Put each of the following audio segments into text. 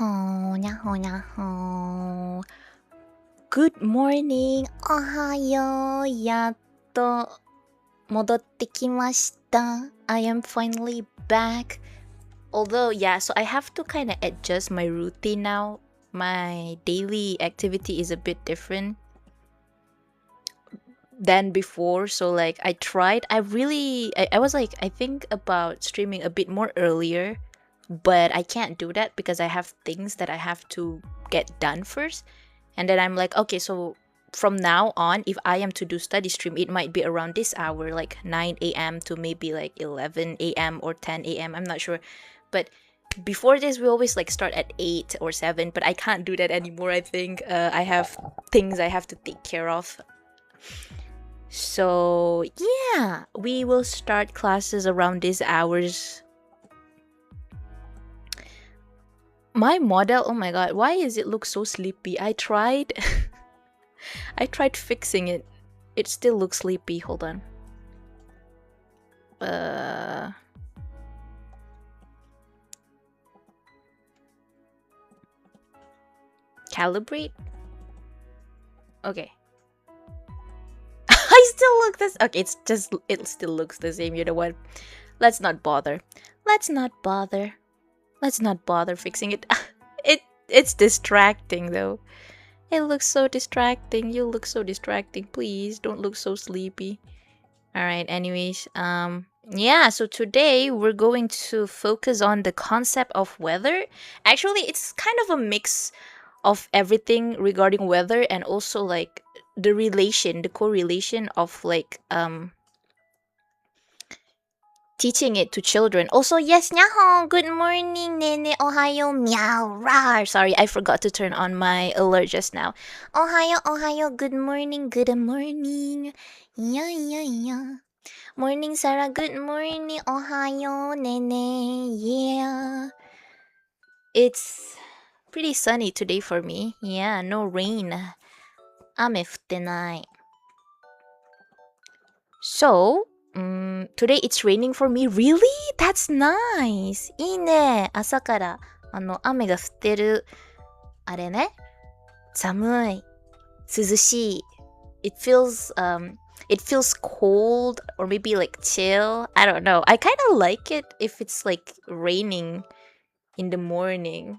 Nyaho, nyaho, nyaho. Good morning. Ohayo. Yatto modotte kimashita. I am finally back. Although, yeah, so I have to kind of adjust my routine now. My daily activity is a bit different than before. So, like, I was like, I think about streaming a bit more earlier, but I can't do that because I have things that I have to get done first. And then I'm like, okay, so from now on, if I am to do study stream, it might be around this hour, like 9 a.m. to maybe like 11 a.m. or 10 a.m. I'm not sure. But before this, we always like start at 8 or 7, but I can't do that anymore, I think. I have things I have to take care of. So, yeah, we will start classes around these hours. My model, oh my god, why does it look so sleepy? I tried I tried fixing it. It still looks sleepy. Hold on. Calibrate? Okay. I still look this. Okay, it still looks the same. You know what? Let's not bother. Let's not bother fixing it. It's distracting though. It looks so distracting. You look so distracting. Please don't look so sleepy. All right, anyways, yeah, so today we're going to focus on the concept of weather. Actually, it's kind of a mix of everything regarding weather and also like the correlation of like teaching it to children. Also, yes, nyaho, good morning, nene, ohayo, meow, rar. Sorry, I forgot to turn on my alert just now. Ohayo, ohayo, good morning, good morning. Yeah, yeah, yeah. Morning, Sarah, good morning, ohayo, nene, yeah. It's pretty sunny today for me. Yeah, no rain. Ame futte nai. So, today it's raining for me. Really? That's nice. いいね。朝から雨が降ってる。あれね。寒い。涼しい。It feels cold or maybe like chill. I don't know. I kind of like it if it's like raining in the morning.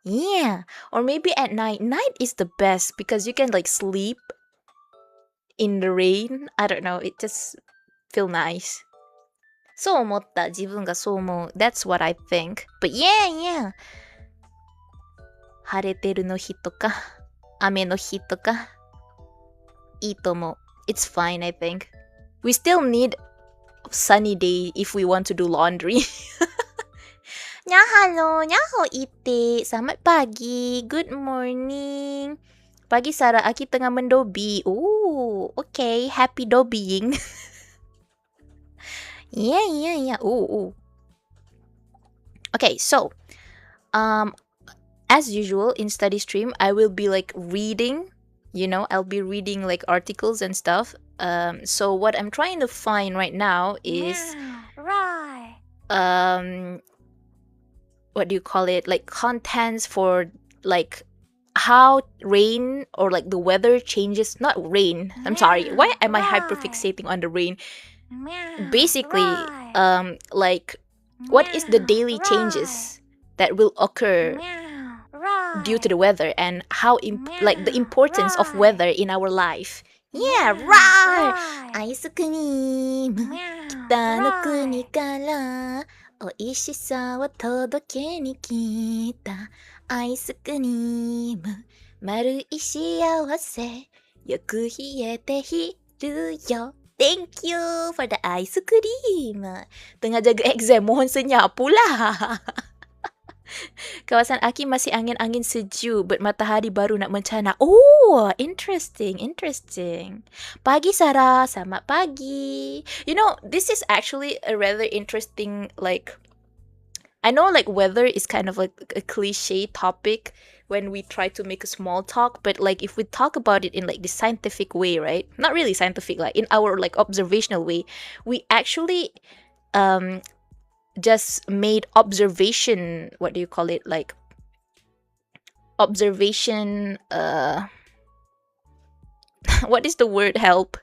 Yeah. Or maybe at night. Night is the best because you can like sleep in the rain. I don't know. It just feel nice. そう思った。自分がそう思う。That's what I think. But yeah, yeah. 晴れてるの日とか、雨の日とか、いいと思う。It's fine, I think. We still need a sunny day if we want to do laundry. Nya halo, nyaho ite. Selamat pagi. Good morning. Pagi Sarah, Aki tengah mendobi. Oh, okay. Happy dobying. Yeah. Ooh. Okay, so, as usual in study stream, I will be like reading. I'll be reading like articles and stuff. So what I'm trying to find right now is, what do you call it? Like contents for like how rain or like the weather changes. Not rain. I'm sorry. Why am I hyperfixating on the rain? Basically, like what is the daily changes that will occur due to the weather and how like the importance of weather in our life. Yeah, right. Ice cream. Kita no kuni kara oishisa wa todoke ni kita. Ice cream. Maru shiawase. Yoku hiete hiru yo. Thank you for the ice cream. Tengah jaga exam, mohon senyap pula. Kawasan Aki masih angin-angin sejuk, but matahari baru nak mencana. Oh, interesting. Pagi Sarah, selamat pagi. This is actually a rather interesting, like, I know like weather is kind of like a cliche topic when we try to make a small talk, but like if we talk about it in like the scientific way, right? Not really scientific, like in our like observational way, we actually just made observation, what do you call it, like observation, what is the word, help?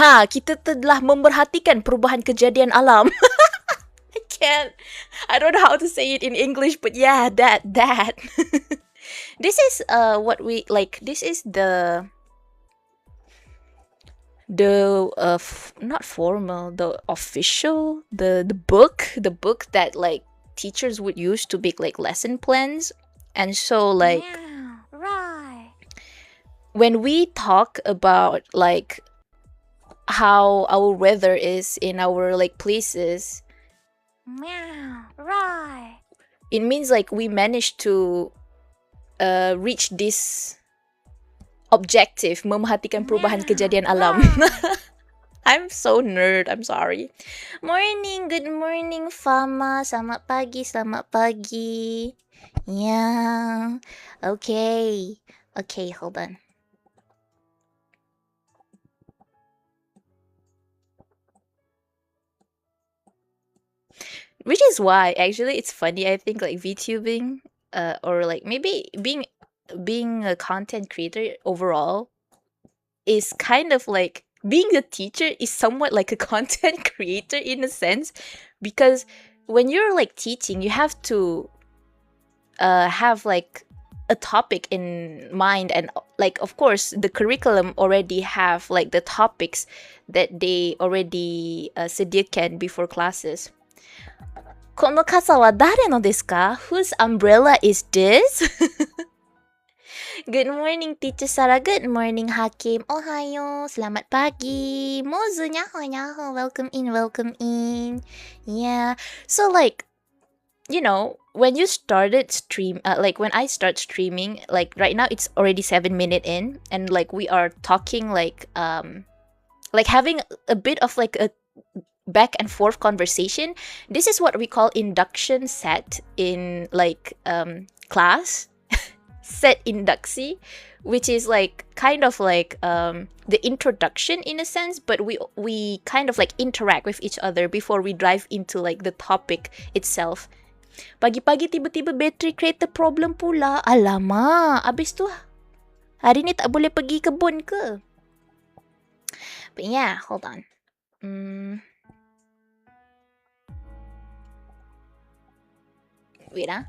Kita telah memerhatikan perubahan kejadian alam. I don't know how to say it in English, but yeah, that. This is what we like. This is the not formal, the official, the book that like teachers would use to make like lesson plans. And so like right, when we talk about like how our weather is in our like places, right, it means like we managed to reach this objective, memerhatikan perubahan kejadian alam. I'm so nerd, I'm sorry. Morning, good morning Fama, selamat pagi. Yeah, okay, hold on. Which is why actually it's funny, I think, like VTubing or like maybe being a content creator overall is kind of like being a teacher is somewhat like a content creator in a sense, because when you're like teaching, you have to have like a topic in mind, and like of course the curriculum already have like the topics that they already sediakan before classes. この傘は誰のですか? Whose umbrella is this? Good morning, Teacher Sarah. Good morning, Hakim. Ohayo. Selamat pagi. Mozu, nyaho. Welcome in. Yeah. So, like, you know, when you started like when I start streaming, like right now it's already 7 minutes in, and like we are talking like having a bit of like a back and forth conversation. This is what we call induction set in like class. Set induksi, which is like kind of like the introduction in a sense, but we kind of like interact with each other before we dive into like the topic itself. Pagi-pagi tiba-tiba battery create a problem pula. Alamak, abis tu hari ni tak boleh pergi kebun ke? But yeah, hold on. Wait ah.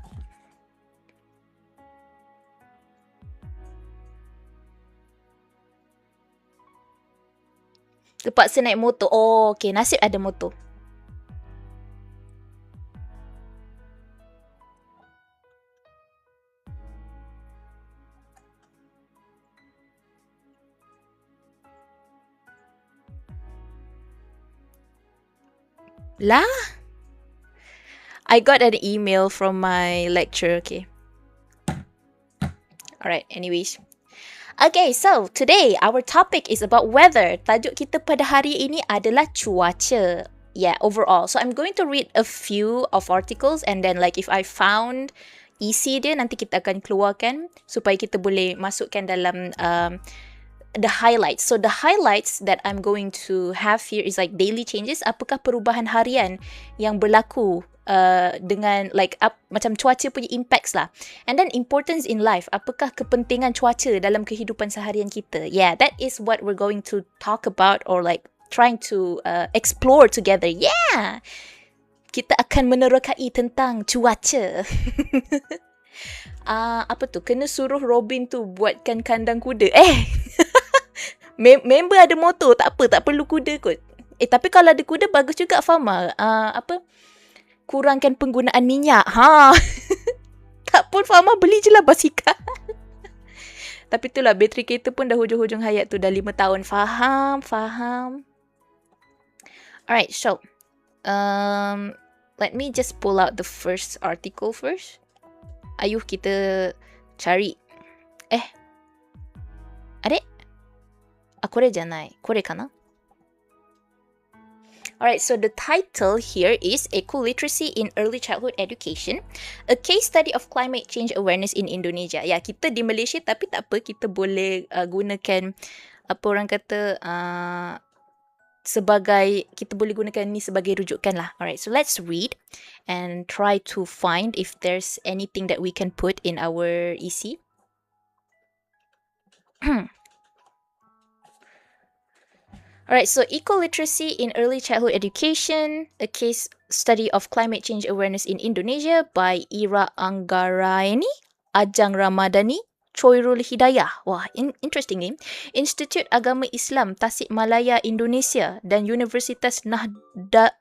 Terpaksa naik motor. Oh, okay. Nasib ada motor. Lah? I got an email from my lecturer, okay. Alright, anyways. Okay, so today our topic is about weather. Tajuk kita pada hari ini adalah cuaca. Yeah, overall. So I'm going to read a few of articles, and then like if I found isi dia, nanti kita akan keluarkan supaya kita boleh masukkan dalam the highlights. So the highlights that I'm going to have here is like daily changes. Apakah perubahan harian yang berlaku dengan like macam cuaca punya impacts lah. And then importance in life. Apakah kepentingan cuaca dalam kehidupan seharian kita? Yeah, that is what we're going to talk about, or like trying to explore together. Yeah! Kita akan menerokai tentang cuaca. Apa tu? Kena suruh Robin tu buatkan kandang kuda. Member ada motor, tak apa, tak perlu kuda kot. Tapi kalau ada kuda bagus juga, Fama. Kurangkan penggunaan minyak. Tak pun, Fama beli je lah basikal. Tapi itulah, bateri kereta pun dah hujung-hujung hayat tu, dah 5 tahun. Faham. Alright, so let me just pull out the first article first. Ayuh kita cari. Are? Kore janai. Kore kana? Alright, so the title here is Eco-Literacy in Early Childhood Education, a case study of climate change awareness in Indonesia. Ya, kita di Malaysia tapi tak apa, kita boleh gunakan apa orang kata sebagai, kita boleh gunakan ni sebagai rujukan lah. Alright, so let's read and try to find if there's anything that we can put in our EC. Alright, so eco-literacy in early childhood education, a case study of climate change awareness in Indonesia by Ira Anggaraini, Ajang Ramadhani, Choirul Hidayah. Wah, interesting name. Institut Agama Islam Tasikmalaya, Indonesia dan Universitas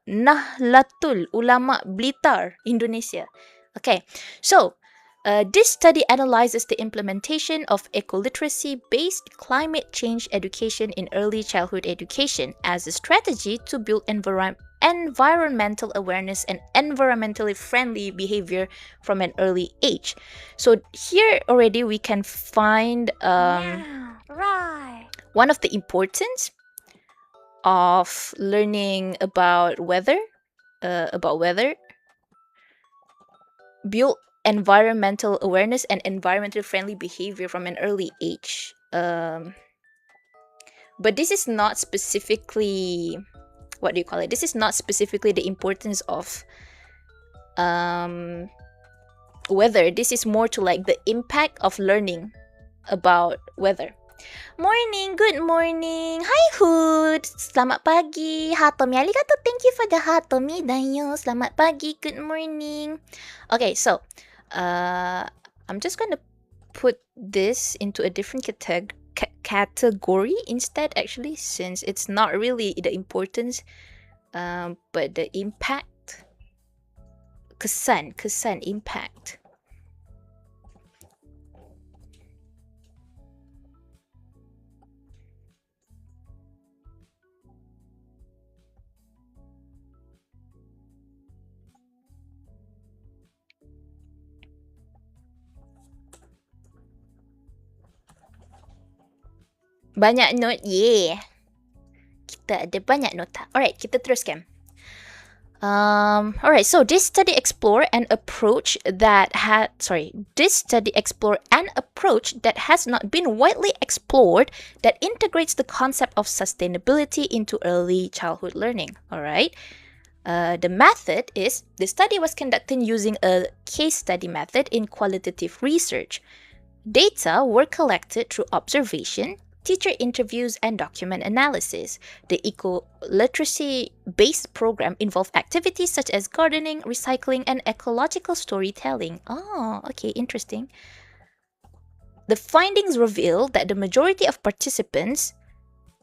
Nahlatul Ulama Blitar, Indonesia. Okay, so this study analyzes the implementation of eco-literacy-based climate change education in early childhood education as a strategy to build environmental awareness and environmentally friendly behavior from an early age. So here already we can find one of the importance of learning about weather, build environmental awareness and environmentally friendly behavior from an early age. But this is not specifically, what do you call it? This is not specifically the importance of weather. This is more to like the impact of learning about weather. Morning, good morning. Hi Hood. Selamat pagi. Hatomi, arigato. Thank you for the hatomi, Dayo. Selamat pagi, good morning. Okay, so I'm just going to put this into a different category instead, actually, since it's not really the importance, but the impact. Kesan, impact. Banyak note, yeah. Kita ada banyak nota. Alright, kita teruskan. Alright, so this study explore an approach that has not been widely explored that integrates the concept of sustainability into early childhood learning. Alright. The method is, the study was conducted using a case study method in qualitative research. Data were collected through observation, teacher interviews, and document analysis. The eco-literacy-based program involved activities such as gardening, recycling, and ecological storytelling. Oh, okay, interesting. The findings reveal that the majority of participants,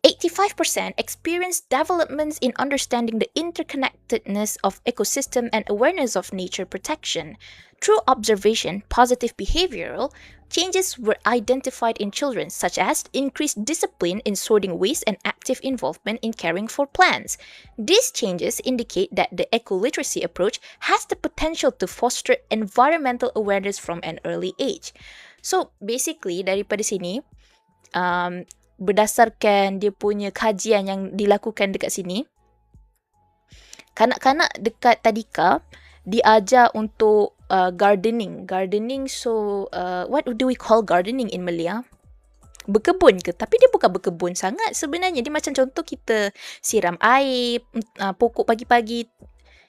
85%, experienced developments in understanding the interconnectedness of ecosystem and awareness of nature protection. Through observation, positive behavioral changes were identified in children, such as increased discipline in sorting waste and active involvement in caring for plants. These changes indicate that the eco-literacy approach has the potential to foster environmental awareness from an early age. So, basically, daripada sini, berdasarkan dia punya kajian yang dilakukan dekat sini, kanak-kanak dekat tadika diajar untuk gardening. So, what do we call gardening in Malay? Berkebun ke? Tapi dia bukan berkebun sangat sebenarnya. Dia macam contoh kita siram air, pokok pagi-pagi.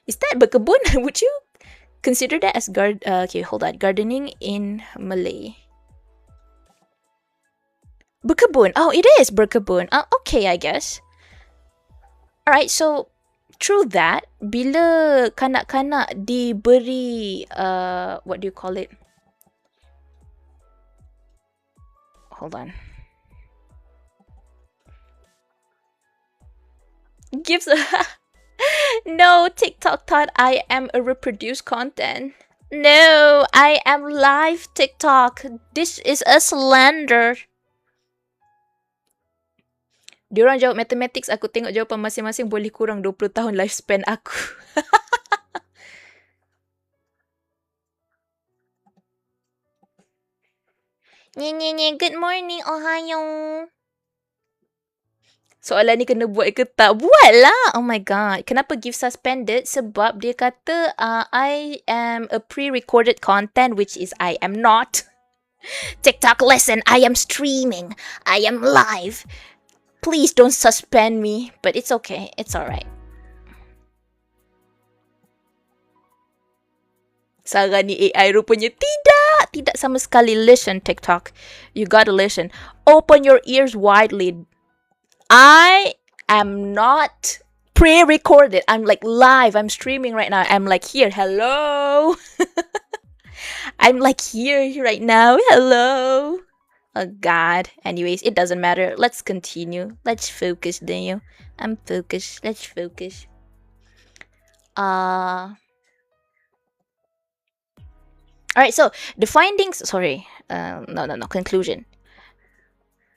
Is that berkebun? Would you consider that as gardening in Malay? Berkebun. Oh, it is berkebun. Okay, I guess. Alright, so through that, bila kanak-kanak diberi, what do you call it? Hold on. Gives a... No, TikTok thought I am a reproduced content. No, I am live TikTok. This is a slander. Diorang jawab mathematics, aku tengok jawapan masing-masing boleh kurang 20 tahun lifespan aku. Nye, good morning, ohayo. Soalan ni kena buat ke tak? Buatlah! Oh my god. Kenapa give suspended? Sebab dia kata, I am a pre-recorded content, which is I am not. TikTok lesson, I am streaming. I am live. Please don't suspend me, but it's okay. It's alright. Saran ni AI rupanya tidak sama sekali. Listen, TikTok. You gotta listen. Open your ears widely. I am not pre-recorded. I'm like live. I'm streaming right now. I'm like here. Hello. I'm like here right now. Hello. Oh God. Anyways, it doesn't matter. Let's continue. Let's focus, Daniel. I'm focused. Let's focus. Alright, so the findings, conclusion.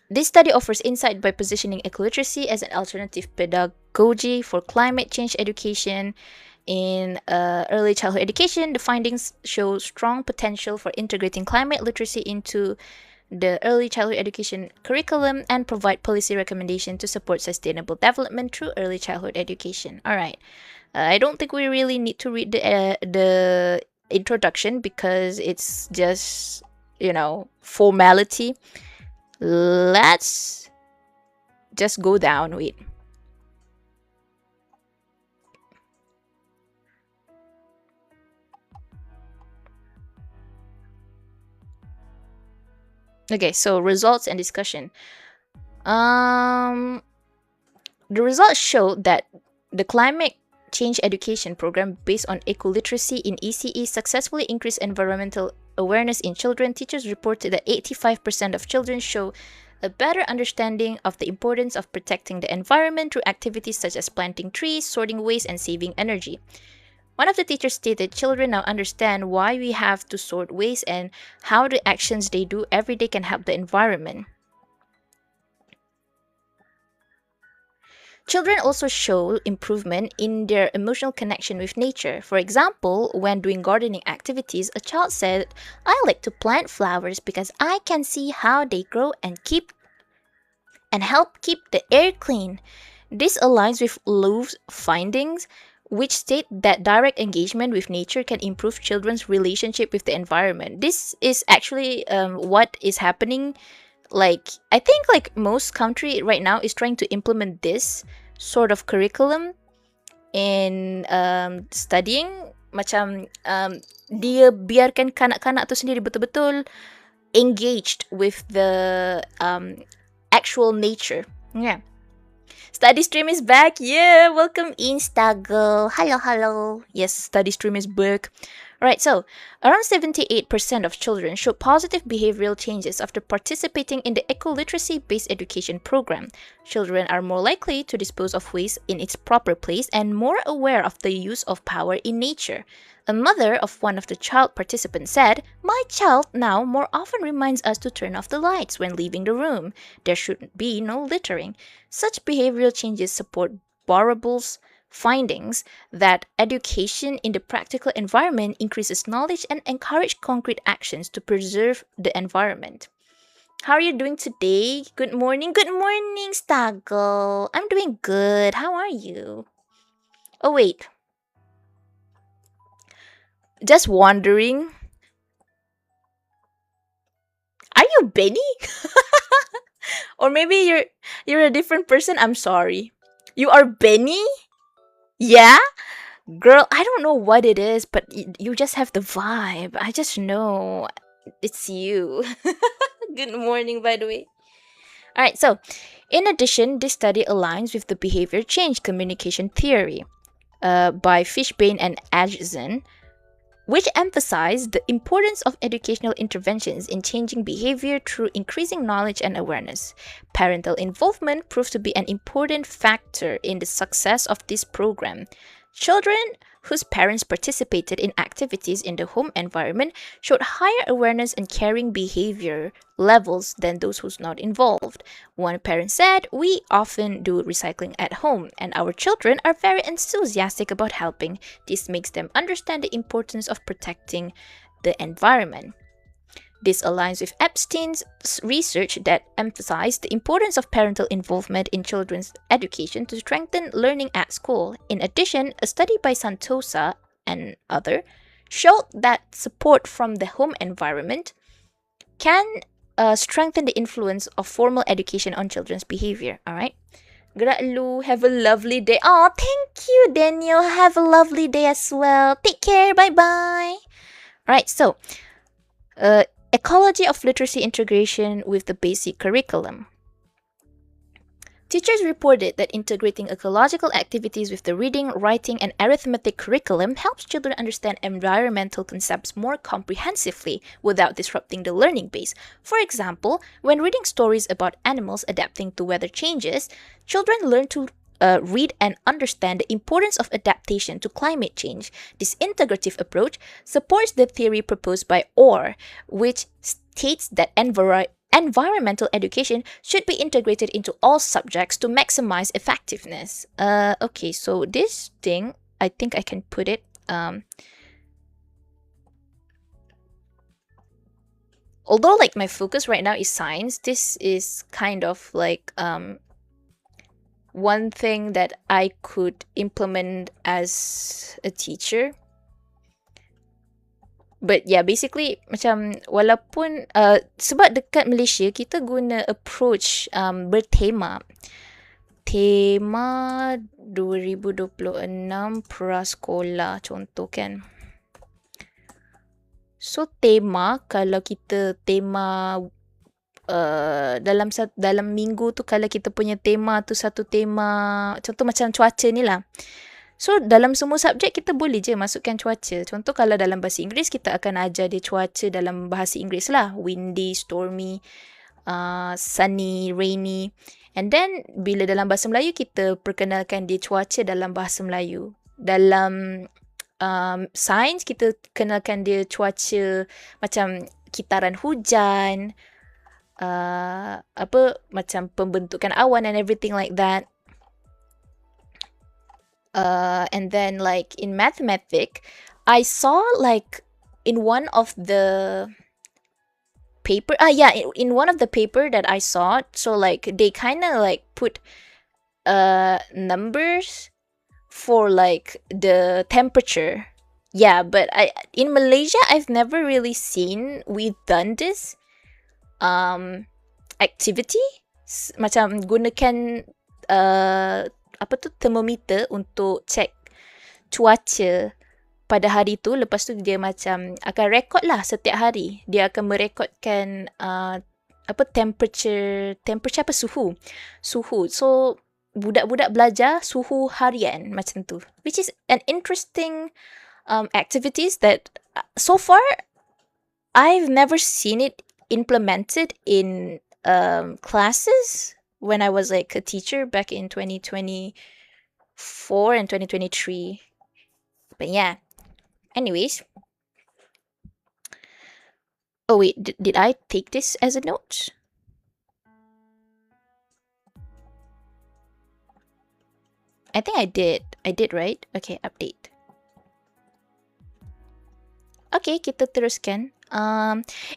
This study offers insight by positioning ecoliteracy as an alternative pedagogy for climate change education. In early childhood education, the findings show strong potential for integrating climate literacy into the early childhood education curriculum and provide policy recommendations to support sustainable development through early childhood education. Alright, I don't think we really need to read the introduction because it's just, formality. Let's just go down. Wait. Okay, so results and discussion. The results show that the climate change education program based on ecoliteracy in ECE successfully increased environmental awareness in children. Teachers reported that 85% of children show a better understanding of the importance of protecting the environment through activities such as planting trees, sorting waste, and saving energy. One of the teachers stated children now understand why we have to sort waste and how the actions they do every day can help the environment. Children also show improvement in their emotional connection with nature. For example, when doing gardening activities, a child said, "I like to plant flowers because I can see how they grow and help keep the air clean." This aligns with Louv's findings, which state that direct engagement with nature can improve children's relationship with the environment. This is actually what is happening. I think most country right now is trying to implement this sort of curriculum in studying. Macam dia biarkan kanak-kanak tu sendiri betul-betul engaged with the actual nature. Yeah. Study stream is back. Yeah, welcome Instagirl. Hello. Yes, study stream is back. Alright, so around 78% of children show positive behavioral changes after participating in the ecoliteracy-based education program. Children are more likely to dispose of waste in its proper place and more aware of the use of power in nature. A mother of one of the child participants said, "My child now more often reminds us to turn off the lights when leaving the room. There should be no littering." Such behavioral changes support Borable's findings that education in the practical environment increases knowledge and encourage concrete actions to preserve the environment. How are you doing today? Good morning, Staggle. I'm doing good. How are you? Oh, wait. Just wondering. Are you Benny? Or maybe you're a different person? I'm sorry. You are Benny? Yeah? Girl, I don't know what it is, but you just have the vibe. I just know it's you. Good morning, by the way. Alright, so in addition, this study aligns with the behavior change communication theory by Fishbane and Adjison, which emphasize the importance of educational interventions in changing behavior through increasing knowledge and awareness. Parental involvement proved to be an important factor in the success of this program. Children whose parents participated in activities in the home environment showed higher awareness and caring behavior levels than those who's not involved. One parent said, "We often do recycling at home, and our children are very enthusiastic about helping. This makes them understand the importance of protecting the environment." This aligns with Epstein's research that emphasized the importance of parental involvement in children's education to strengthen learning at school. In addition, a study by Santosa and others showed that support from the home environment can strengthen the influence of formal education on children's behavior. All right. Gerak lu. Have a lovely day. Oh, thank you, Daniel. Have a lovely day as well. Take care. Bye-bye. All right. So, ecology of literacy integration with the basic curriculum. Teachers reported that integrating ecological activities with the reading, writing, and arithmetic curriculum helps children understand environmental concepts more comprehensively without disrupting the learning base. For example, when reading stories about animals adapting to weather changes, children learn to read and understand the importance of adaptation to climate change. This integrative approach supports the theory proposed by Orr, which states that environmental education should be integrated into all subjects to maximize effectiveness. Okay, so this thing, I think I can put it. Although like my focus right now is science, this is kind of like one thing that I could implement as a teacher. But yeah, basically macam walaupun sebab dekat Malaysia kita guna approach bertema. Tema 2026 prasekolah contoh kan. So tema, kalau kita tema dalam minggu tu, kalau kita punya tema tu satu tema, contoh macam cuaca ni lah. So dalam semua subjek kita boleh je masukkan cuaca. Contoh kalau dalam bahasa Inggeris kita akan ajar dia cuaca dalam bahasa Inggeris lah. Windy, stormy, sunny, rainy. And then bila dalam bahasa Melayu kita perkenalkan dia cuaca dalam bahasa Melayu. Dalam sains kita kenalkan dia cuaca macam kitaran hujan, macam pembentukan awan and everything like that. And then like in mathematics, I saw like in one of the paper, in one of the paper that I saw, so like they kind of like put numbers for like the temperature. Yeah, but in Malaysia I've never really seen we've done this activity, macam gunakan thermometer untuk check cuaca pada hari tu. Lepas tu dia macam akan rekod lah setiap hari. Dia akan merekodkan temperature suhu. So budak-budak belajar suhu harian macam tu, which is an interesting activities that so far I've never seen it implemented in classes when I was like a teacher back in 2024 and 2023. But yeah, anyways. Oh wait, did I take this as a note? I think I did. I did, right? Okay, update. Okay, kita teruskan.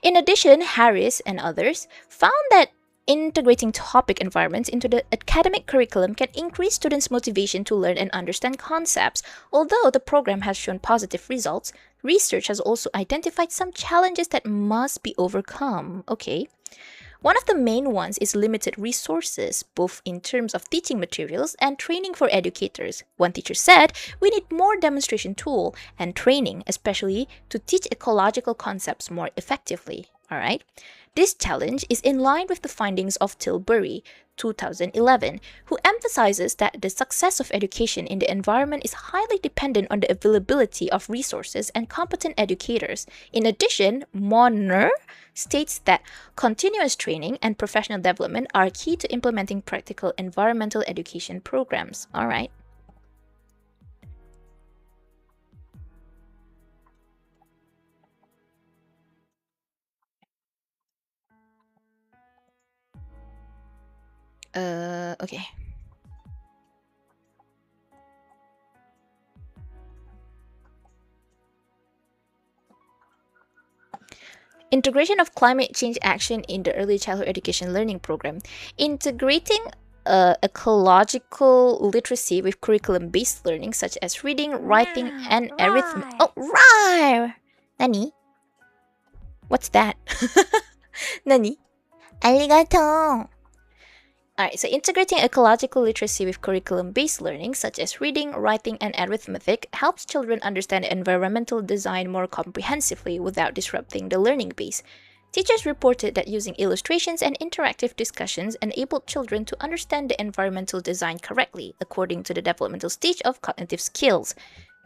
In addition, Harris and others found that integrating topic environments into the academic curriculum can increase students' motivation to learn and understand concepts. Although the program has shown positive results, research has also identified some challenges that must be overcome. Okay. One of the main ones is limited resources, both in terms of teaching materials and training for educators. One teacher said, "We need more demonstration tool and training, especially to teach ecological concepts more effectively." All right. This challenge is in line with the findings of Tilbury, 2011, who emphasizes that the success of education in the environment is highly dependent on the availability of resources and competent educators. In addition, Monner states that continuous training and professional development are key to implementing practical environmental education programs. All right. Okay. Integration of climate change action in the early childhood education learning program. Integrating ecological literacy with curriculum-based learning such as reading, writing, and arithmetic. Oh, rhyme! Nani? What's that? Nani? arigatou. Alright, so integrating ecological literacy with curriculum based learning, such as reading, writing, and arithmetic, helps children understand environmental design more comprehensively without disrupting the learning base. Teachers reported that using illustrations and interactive discussions enabled children to understand the environmental design correctly, according to the developmental stage of cognitive skills.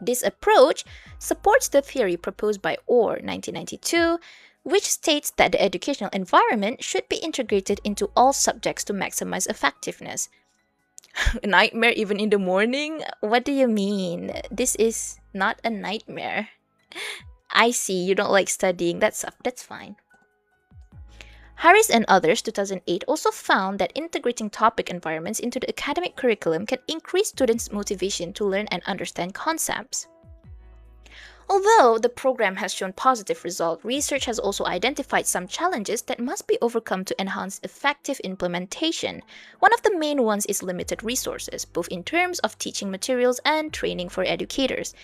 This approach supports the theory proposed by Orr 1992, which states that the educational environment should be integrated into all subjects to maximize effectiveness. A nightmare even in the morning? What do you mean? This is not a nightmare. I see you don't like studying. That's fine. Harris and others, 2008, also found that integrating topic environments into the academic curriculum can increase students' motivation to learn and understand concepts. Although the program has shown positive results, research has also identified some challenges that must be overcome to enhance effective implementation. One of the main ones is limited resources, both in terms of teaching materials and training for educators.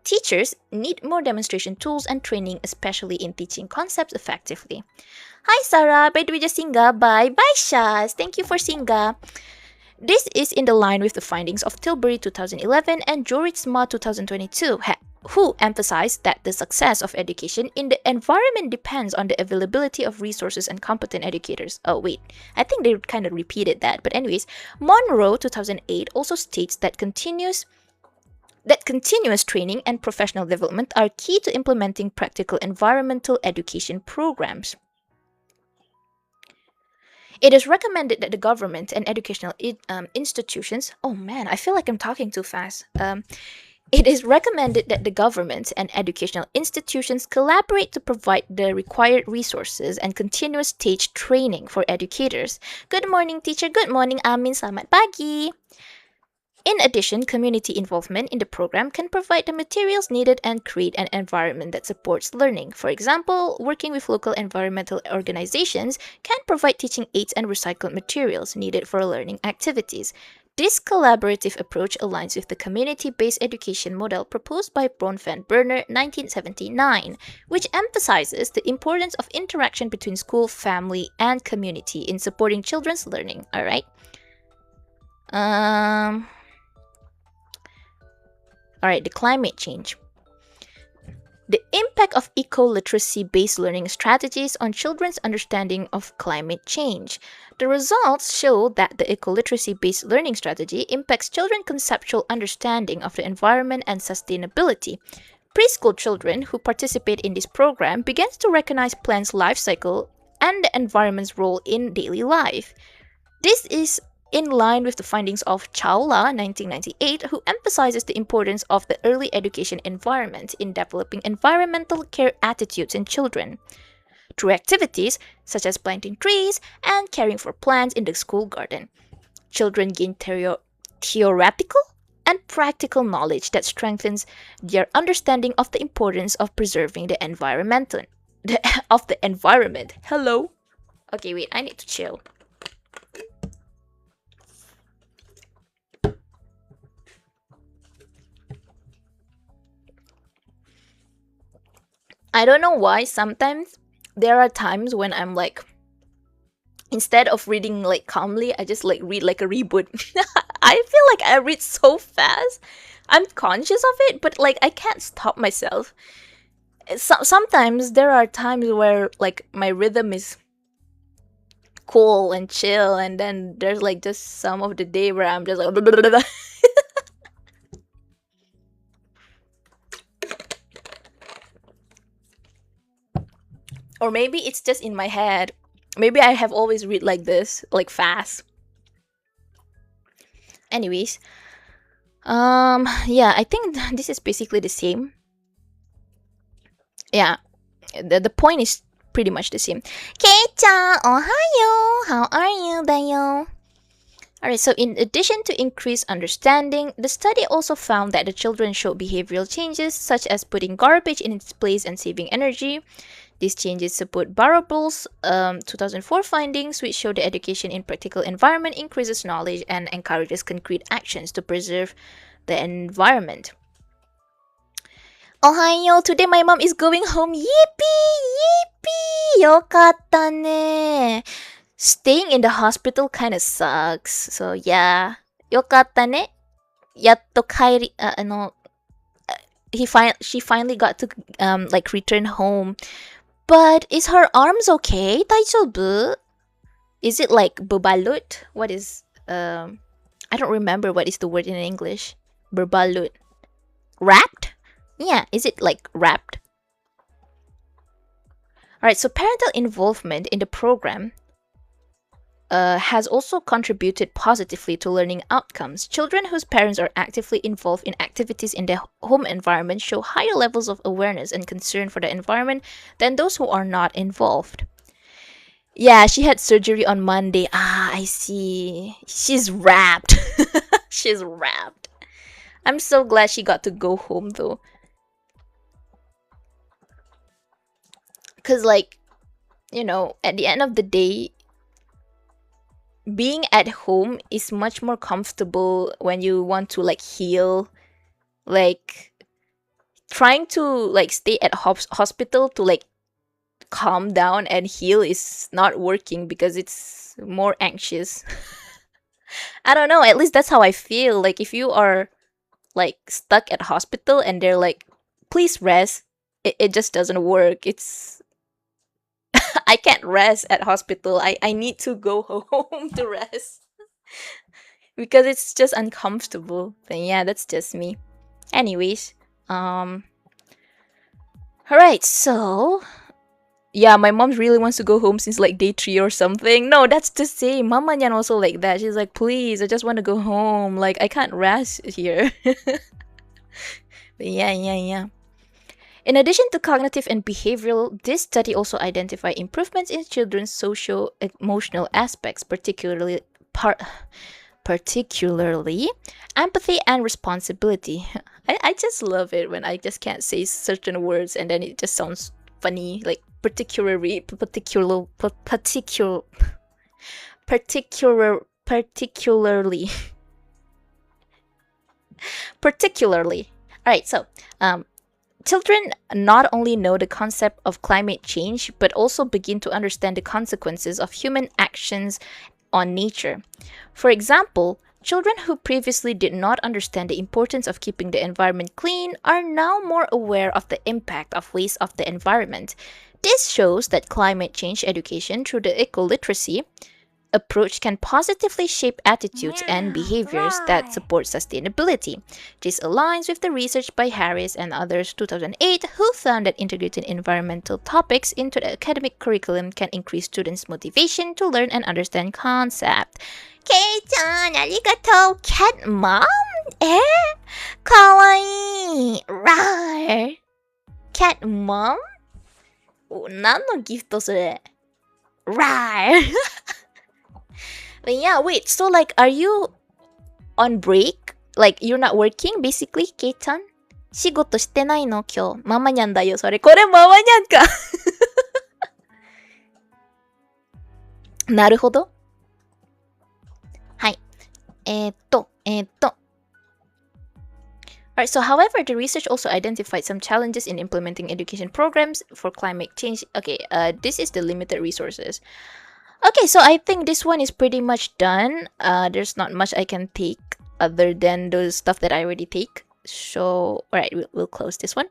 Teachers need more demonstration tools and training, especially in teaching concepts effectively. Hi Sarah, by the way, just Singa. Bye. Bye Shaz. Thank you for Singa. This is in the line with the findings of Tilbury 2011 and Joritsma 2022, who emphasized that the success of education in the environment depends on the availability of resources and competent educators. Oh wait, I think they kind of repeated that. But anyways, Monroe 2008 also states that continuous training and professional development are key to implementing practical environmental education programs. It is recommended that the government and educational institutions. Oh man, I feel like I'm talking too fast. It is recommended that the government and educational institutions collaborate to provide the required resources and continuous stage training for educators. Good morning, teacher. Good morning, Amin. Selamat pagi. In addition, community involvement in the program can provide the materials needed and create an environment that supports learning. For example, working with local environmental organizations can provide teaching aids and recycled materials needed for learning activities. This collaborative approach aligns with the community-based education model proposed by Bronfenbrenner 1979, which emphasizes the importance of interaction between school, family, and community in supporting children's learning. All right. Alright, the climate change. The impact of eco-literacy-based learning strategies on children's understanding of climate change. The results show that the eco-literacy-based learning strategy impacts children's conceptual understanding of the environment and sustainability. Preschool children who participate in this program begin to recognize plants' life cycle and the environment's role in daily life. This is in line with the findings of Chawla 1998, who emphasizes the importance of the early education environment in developing environmental care attitudes in children. Through activities such as planting trees and caring for plants in the school garden, children gain theoretical and practical knowledge that strengthens their understanding of the importance of preserving the environment. Hello. Okay, wait, I need to chill. I don't know why sometimes there are times when I'm like, instead of reading like calmly, I just like read like a reboot. I feel like I read so fast. I'm conscious of it, but like I can't stop myself. Sometimes there are times where like my rhythm is cool and chill, and then there's like just some of the day where I'm just like or maybe it's just in my head. Maybe I have always read like this, like fast. Anyways, yeah, I think this is basically the same. Yeah, the point is pretty much the same. Kei-chan, ohayo. How are you, dayo? Alright, so in addition to increased understanding, the study also found that the children showed behavioral changes such as putting garbage in its place and saving energy. These changes support Barable's 2004 findings, which show the education in practical environment increases knowledge and encourages concrete actions to preserve the environment. Ohayo, today my mom is going home. Yippee! Yippee! Yokatta ne. staying in the hospital kind of sucks. So yeah, よかったね。やっと帰り、she finally got to like return home. But is her arms okay? 大丈夫? Is it like berbalut? What is I don't remember what is the word in English. Berbalut. Wrapped? Yeah, is it like wrapped? Alright, so parental involvement in the program has also contributed positively to learning outcomes. Children whose parents are actively involved in activities in their home environment show higher levels of awareness and concern for the environment than those who are not involved. Yeah, she had surgery on Monday. Ah, I see. She's wrapped. She's wrapped. I'm so glad she got to go home though. Because, like, you know, at the end of the day, being at home is much more comfortable when you want to, like, heal. Like, trying to, like, stay at hospital to, like, calm down and heal is not working because it's more anxious. I don't know, at least that's how I feel. Like, if you are, like, stuck at hospital and they're like, please rest, it just doesn't work. It's I can't rest at hospital. I need to go home to rest because it's just uncomfortable. But yeah, that's just me. Anyways, all right, so yeah, my mom really wants to go home since like day 3 or something. No, that's the same. Mama Nyan also like that. She's like, please, I just want to go home. Like, I can't rest here. But yeah. In addition to cognitive and behavioral, this study also identified improvements in children's socio-emotional aspects, particularly empathy and responsibility. I just love it when I just can't say certain words and then it just sounds funny, like particularly. Alright, so children not only know the concept of climate change, but also begin to understand the consequences of human actions on nature. For example, children who previously did not understand the importance of keeping the environment clean are now more aware of the impact of waste of the environment. This shows that climate change education through the eco-literacy approach can positively shape attitudes and behaviors that support sustainability. This aligns with the research by Harris and others 2008 who found that integrating environmental topics into the academic curriculum can increase students' motivation to learn and understand concepts. Kei-chan, arigatou. Cat mom? Kawaii. Rar. Cat mom? 何のギフトそれ? Rar. But yeah, wait, so like, are you on break? Like, you're not working, basically, Kei-chan? 仕事してないの今日。ママニャンだよ、それ。これママニャンか。なるほど。はい。Alright, so however, the research also identified some challenges in implementing education programs for climate change. Okay, this is the limited resources. Okay, so I think this one is pretty much done. There's not much I can take other than those stuff that I already take. So, alright, we'll close this one.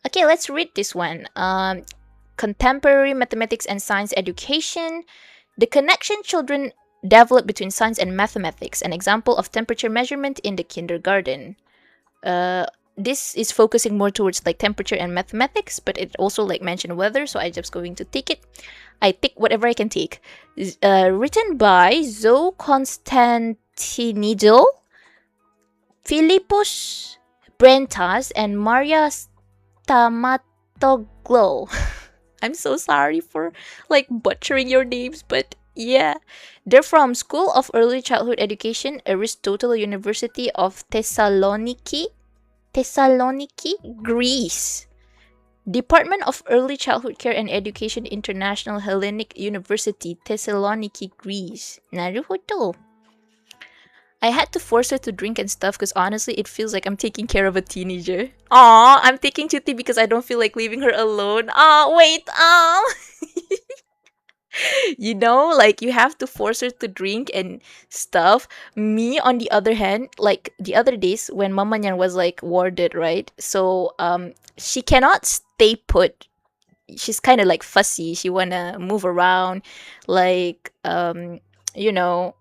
Okay, let's read this one. Contemporary mathematics and science education. The connection children develop between science and mathematics. An example of temperature measurement in the kindergarten. This is focusing more towards like temperature and mathematics, but it also like mentioned weather, so I'm just going to take it. I take whatever I can take. Written by Zoe Constantinido, Philippos Brentas, and Maria Stamatoglu. I'm so sorry for like butchering your names, but yeah. They're from School of Early Childhood Education, Aristotle University of Thessaloniki, Greece. Department of Early Childhood Care and Education, International Hellenic University, Thessaloniki, Greece. Naruhodo. I had to force her to drink and stuff because honestly, it feels like I'm taking care of a teenager. Aw, I'm taking Chuti because I don't feel like leaving her alone. Aw, wait, Like you have to force her to drink and stuff. Me, on the other hand, like the other days when Mama Nyan was like warded, right? So she cannot stay put. She's kind of like fussy. She wanna move around, like you know,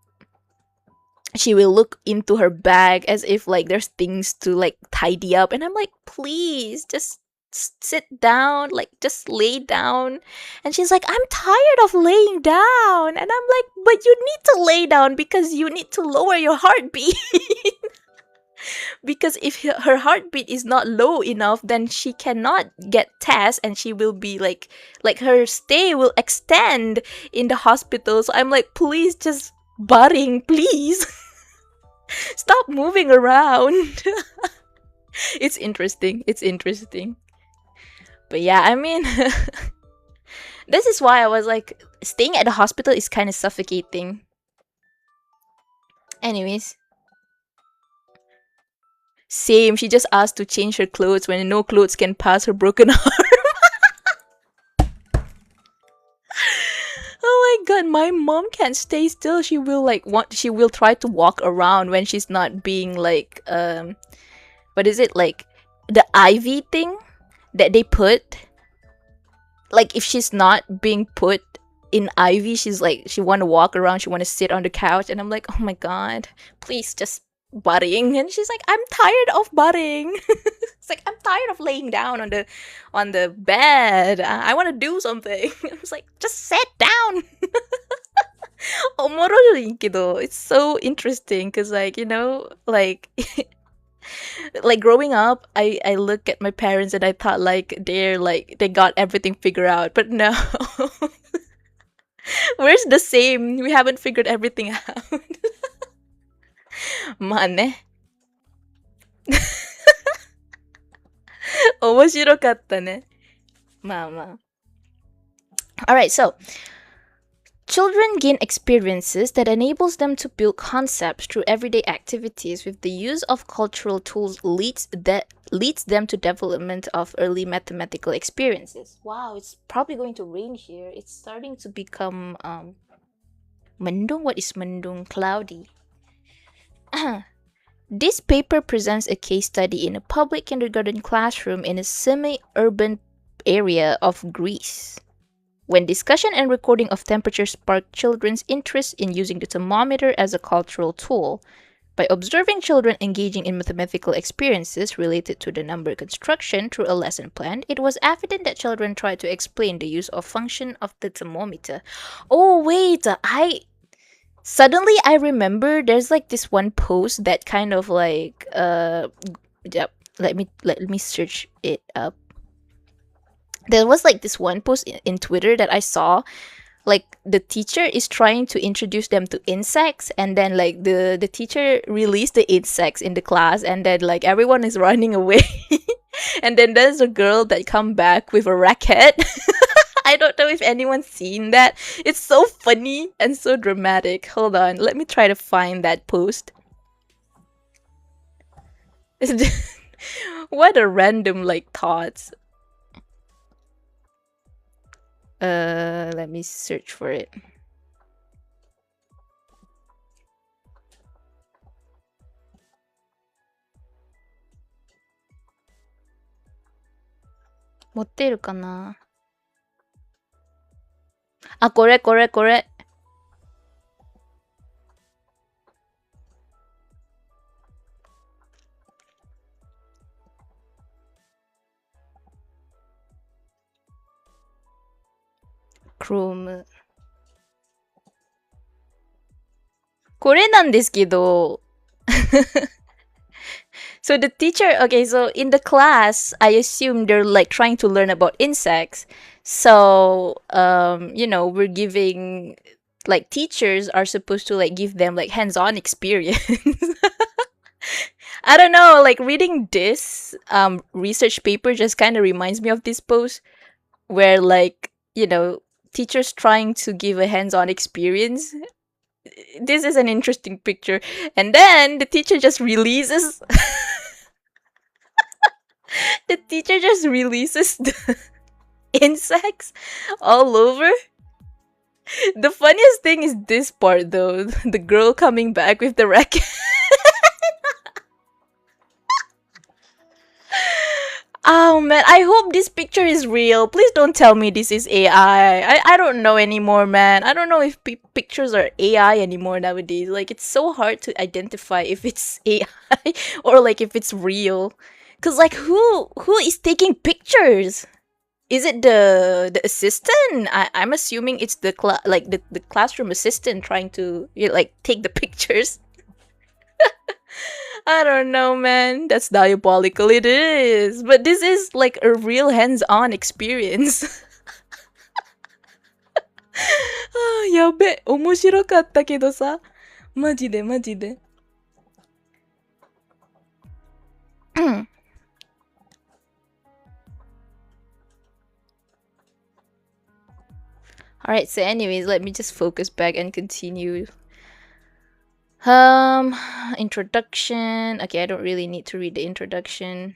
she will look into her bag as if like there's things to like tidy up, and I'm like, please just sit down, like just lay down. And she's like, I'm tired of laying down. And I'm like, but you need to lay down because you need to lower your heartbeat. Because if her heartbeat is not low enough, then she cannot get tests, and she will be like her stay will extend in the hospital. So I'm like, please just budding, please. Stop moving around. It's interesting. It's interesting. But yeah, I mean, this is why I was like, staying at the hospital is kind of suffocating. Anyways. Same, she just asked to change her clothes when no clothes can pass her broken arm. Oh my god, my mom can't stay still. She will try to walk around when she's not being like what is it, like the IV thing that they put? Like if she's not being put in IV, she's like, she want to walk around, she want to sit on the couch, and I'm like, oh my god, please just budding. And she's like, I'm tired of budding. It's like, I'm tired of laying down on the bed. I want to do something. I was like, just sit down. Omoro it's so interesting because like, like like growing up, I look at my parents and I thought like they got everything figured out, but no. We're the same. We haven't figured everything out. Mane. 面白かったね。まあまあ。Alright, so children gain experiences that enables them to build concepts through everyday activities. With the use of cultural tools leads them to development of early mathematical experiences. Wow, it's probably going to rain here. It's starting to become mendung. What is mendung? Cloudy. This paper presents a case study in a public kindergarten classroom in a semi-urban area of Greece. When discussion and recording of temperature sparked children's interest in using the thermometer as a cultural tool. By observing children engaging in mathematical experiences related to the number construction through a lesson plan, it was evident that children tried to explain the use of function of the thermometer. Oh wait, Suddenly I remember there's like this one post that kind of like yep, let me search it up. There was like this one post in Twitter that I saw, like the teacher is trying to introduce them to insects, and then like the teacher released the insects in the class, and then like everyone is running away. And then there's a girl that come back with a racket. I don't know if anyone's seen that. It's so funny and so dramatic. Hold on, let me try to find that post. What a random like thoughts. Let me search for it. Motteru kana? Ah, これ。Chrome。これなんですけど。So the teacher, okay, so in the class, I assume they're like trying to learn about insects. So, we're giving, like, teachers are supposed to like give them like hands-on experience. I don't know, like reading this research paper just kind of reminds me of this post where like, teachers trying to give a hands-on experience. This is an interesting picture. And then the teacher just releases the teacher just releases the insects all over. The funniest thing is this part though. The girl coming back with the racket. Oh man, I hope this picture is real. Please don't tell me this is AI. I don't know anymore, man. I don't know if pictures are AI anymore nowadays. Like, it's so hard to identify if it's AI or like if it's real. Cause like who is taking pictures? Is it the assistant? I'm assuming it's the classroom assistant trying to like take the pictures. I don't know, man. That's diabolical. It is. But this is like a real hands-on experience. やべ、面白かったけどさ。マジでマジで。Alright, so anyways, let me just focus back and continue. Introduction. Okay, I don't really need to read the introduction.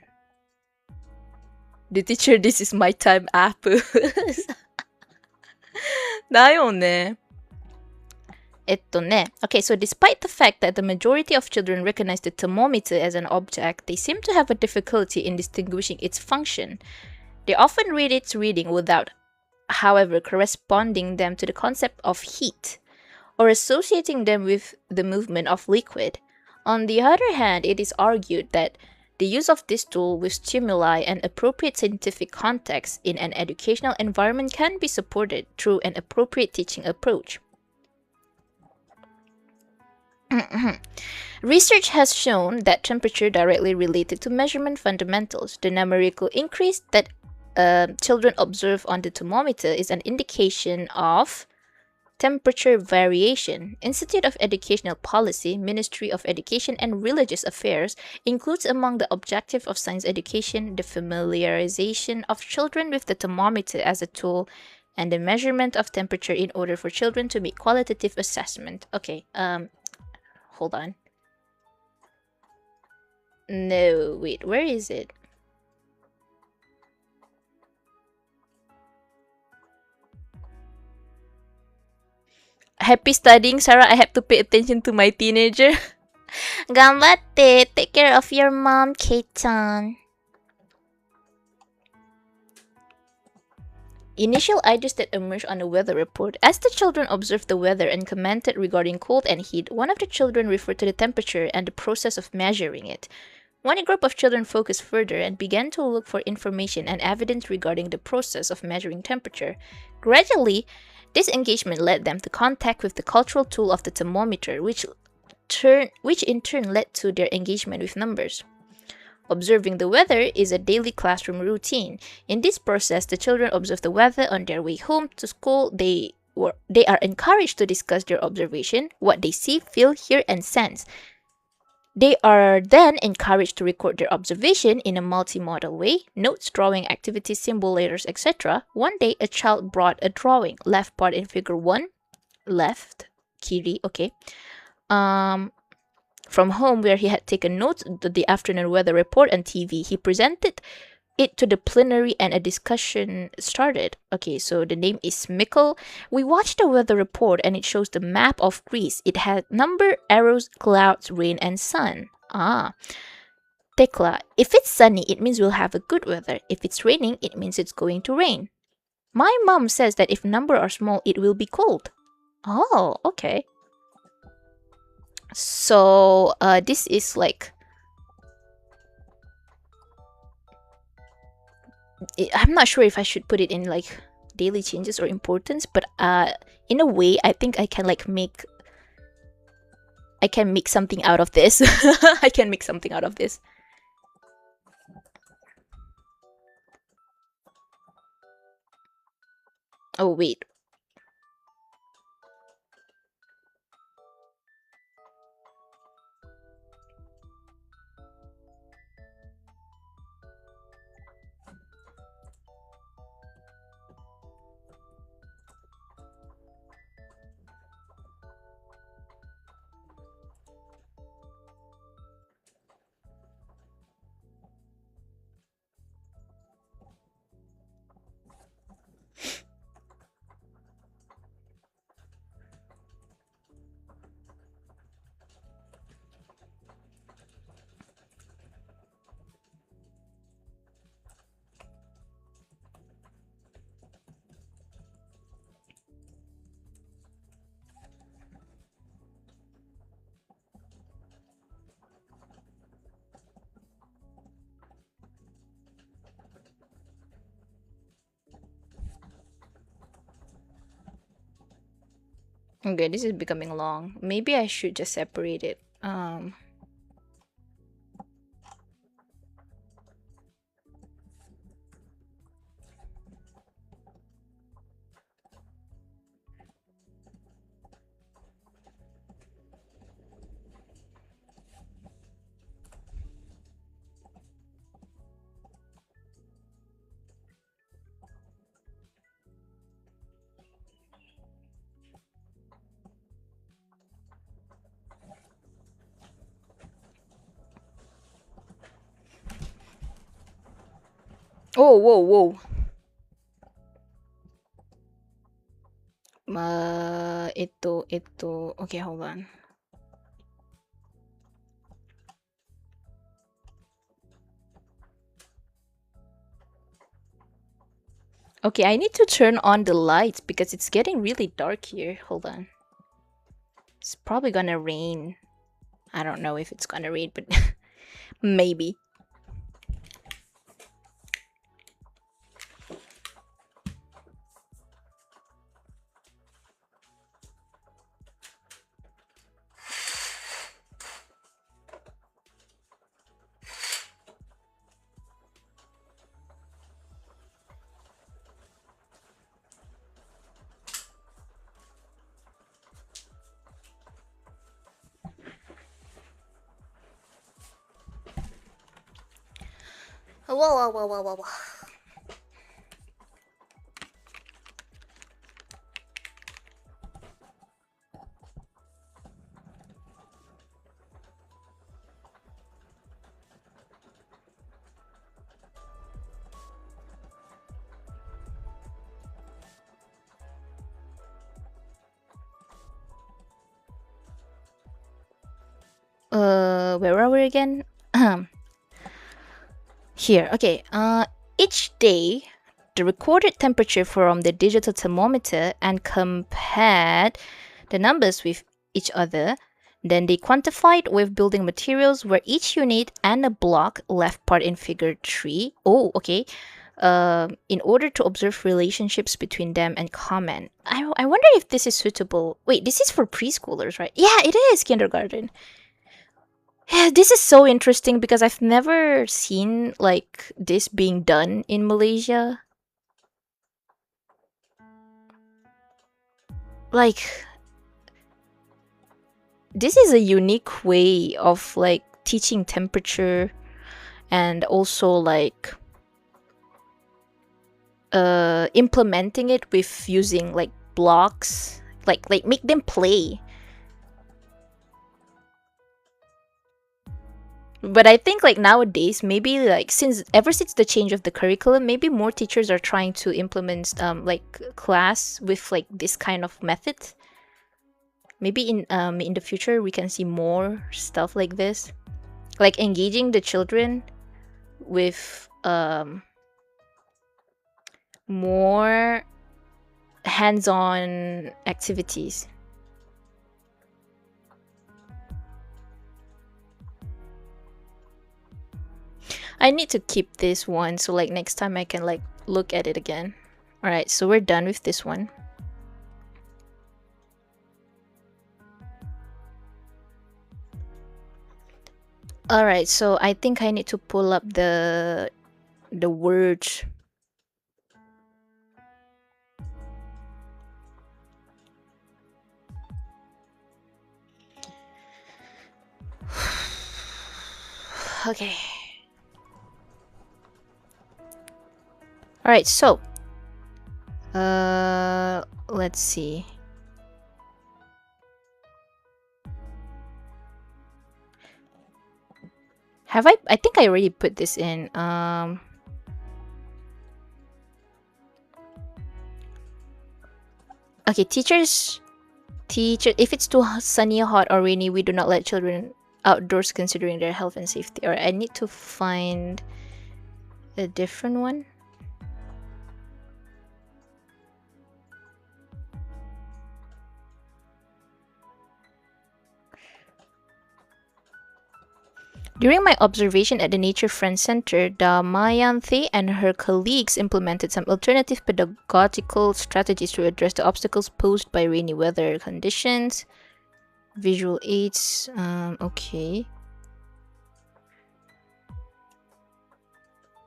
The teacher, this is my time app. だよね。Okay, so despite the fact that the majority of children recognize the thermometer as an object, they seem to have a difficulty in distinguishing its function. They often read its reading without, however, corresponding them to the concept of heat, or associating them with the movement of liquid. On the other hand, it is argued that the use of this tool with stimuli and appropriate scientific context in an educational environment can be supported through an appropriate teaching approach. Research has shown that temperature directly related to measurement fundamentals. The numerical increase that children observe on the thermometer is an indication of temperature variation. Institute of Educational Policy, Ministry of Education and Religious Affairs includes among the objective of science education the familiarization of children with the thermometer as a tool and the measurement of temperature in order for children to make qualitative assessment. Okay, hold on. No, wait, where is it? Happy studying, Sarah. I have to pay attention to my teenager. Ganbatte. Take care of your mom, Kate-chan. Initial ideas that emerged on the weather report. As the children observed the weather and commented regarding cold and heat, one of the children referred to the temperature and the process of measuring it. One group of children focused further and began to look for information and evidence regarding the process of measuring temperature. Gradually, this engagement led them to contact with the cultural tool of the thermometer, which in turn led to their engagement with numbers. Observing the weather is a daily classroom routine. In this process, the children observe the weather on their way home to school. They are encouraged to discuss their observation, what they see, feel, hear, and sense. They are then encouraged to record their observation in a multimodal way, notes, drawing activities, symbol letters, etc. One day, a child brought a drawing, left part in figure 1, left, kiri, okay, from home where he had taken notes of the afternoon weather report on TV. He presented it to the plenary and a discussion started. Okay, so the name is Mikkel. We watched the weather report and it shows the map of Greece. It had number, arrows, clouds, rain, and sun. Tekla, if it's sunny, it means we'll have a good weather. If it's raining, it means it's going to rain. My mom says that if numbers are small, it will be cold. Oh, okay. So, this is like... I'm not sure if I should put it in like daily changes or importance, but in a way, I think I can like make something out of this. I can make something out of this. Oh, wait. Okay, this is becoming long. Maybe I should just separate it. Oh, whoa, whoa. Ito. Okay, hold on. Okay, I need to turn on the lights because it's getting really dark here. Hold on. It's probably gonna rain. I don't know if it's gonna rain, but maybe. Whoa. Where are we again? Here, okay. Each day, the recorded temperature from the digital thermometer and compared the numbers with each other. Then they quantified with building materials where each unit and a block left part in figure 3. Oh, okay. In order to observe relationships between them and comment. I wonder if this is suitable. Wait, this is for preschoolers, right? Yeah, it is kindergarten. Yeah, this is so interesting because I've never seen like this being done in Malaysia. Like this is a unique way of like teaching temperature and also like implementing it with using like blocks, like make them play. But I think like nowadays, maybe like since the change of the curriculum, maybe more teachers are trying to implement like class with like this kind of method. Maybe in the future we can see more stuff like this, like engaging the children with more hands-on activities. I need to keep this one so like next time I can like look at it again. All right, so we're done with this one. All right, so I think I need to pull up the words. Okay. All right, so let's see. Have I think I already put this in. Okay, teacher, if it's too sunny, hot, or rainy, we do not let children outdoors considering their health and safety. Or I need to find a different one. During my observation at the Nature Friends Center, Damayanti and her colleagues implemented some alternative pedagogical strategies to address the obstacles posed by rainy weather conditions. Visual aids, okay.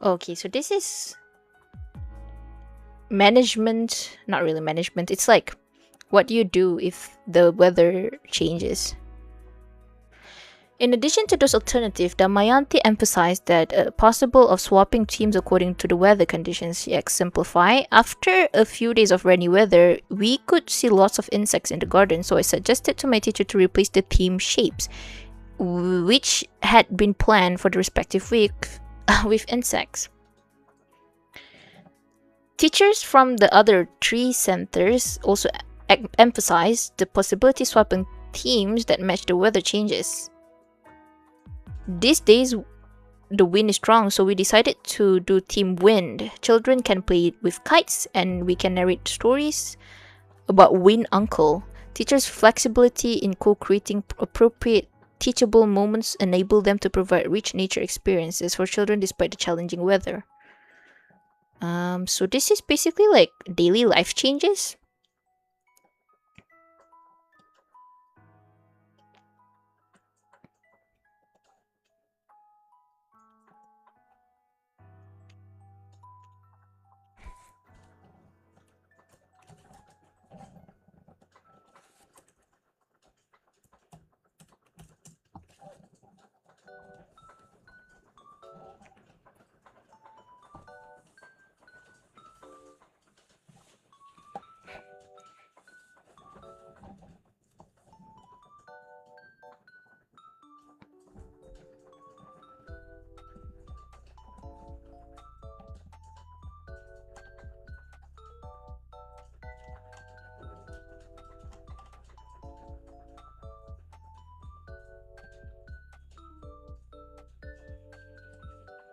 Okay, so this is management, not really management. It's like what do you do if the weather changes? In addition to those alternatives, Damayanti emphasized that possible of swapping teams according to the weather conditions. She exemplified, after a few days of rainy weather, we could see lots of insects in the garden, so I suggested to my teacher to replace the theme shapes, which had been planned for the respective week, with insects. Teachers from the other three centers also emphasized the possibility of swapping themes that match the weather changes. These days, the wind is strong, so we decided to do Team Wind. Children can play with kites, and we can narrate stories about Wind Uncle. Teachers' flexibility in co-creating appropriate teachable moments enable them to provide rich nature experiences for children despite the challenging weather. So this is basically like daily life changes.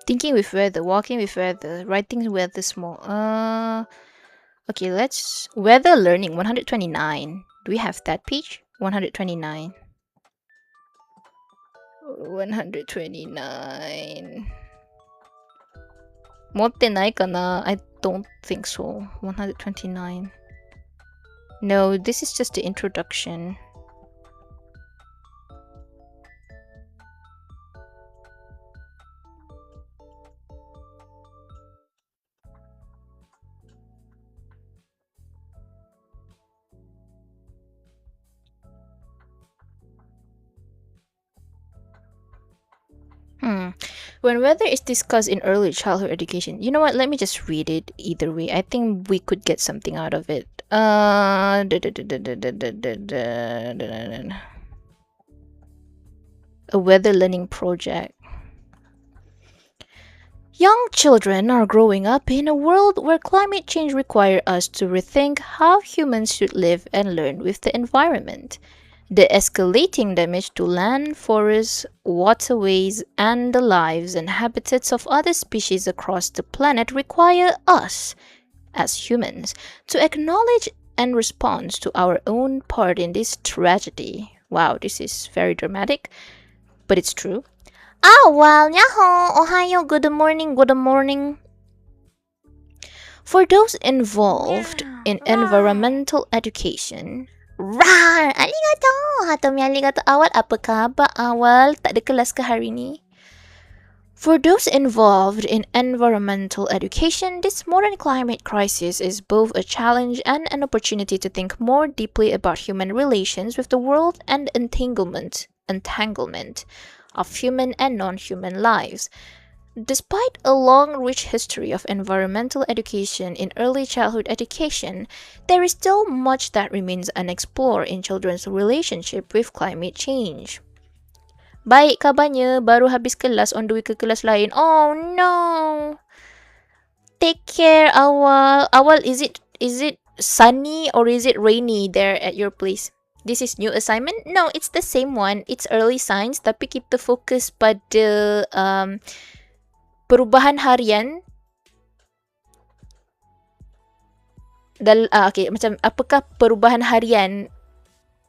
Thinking with weather, walking with weather, writing weather small. Okay, let's weather learning 129. Do we have that page? 129. 129. 持ってないかな? I don't think so. 129. No, this is just the introduction. When weather is discussed in early childhood education, you know what? Let me just read it either way. I think we could get something out of it. A weather learning project. Young children are growing up in a world where climate change requires us to rethink how humans should live and learn with the environment. The escalating damage to land, forests, waterways, and the lives and habitats of other species across the planet require us, as humans, to acknowledge and respond to our own part in this tragedy. Wow, this is very dramatic, but it's true. Well, yaho, ohayo, good morning, good morning. For those involved in environmental education, Rar! Arigato! Hatomi arigato awal. Apa khabar awal? Tak ada kelas ke hari ni? For those involved in environmental education, this modern climate crisis is both a challenge and an opportunity to think more deeply about human relations with the world and entanglement of human and non-human lives. Despite a long, rich history of environmental education in early childhood education, there is still much that remains unexplored in children's relationship with climate change. Baik kabarnya, baru habis kelas on the way ke kelas lain. Oh no! Take care, Awal. Awal, is it sunny or is it rainy there at your place? This is new assignment? No, it's the same one. It's early science, tapi kita fokus pada perubahan harian. Okay, macam apakah perubahan harian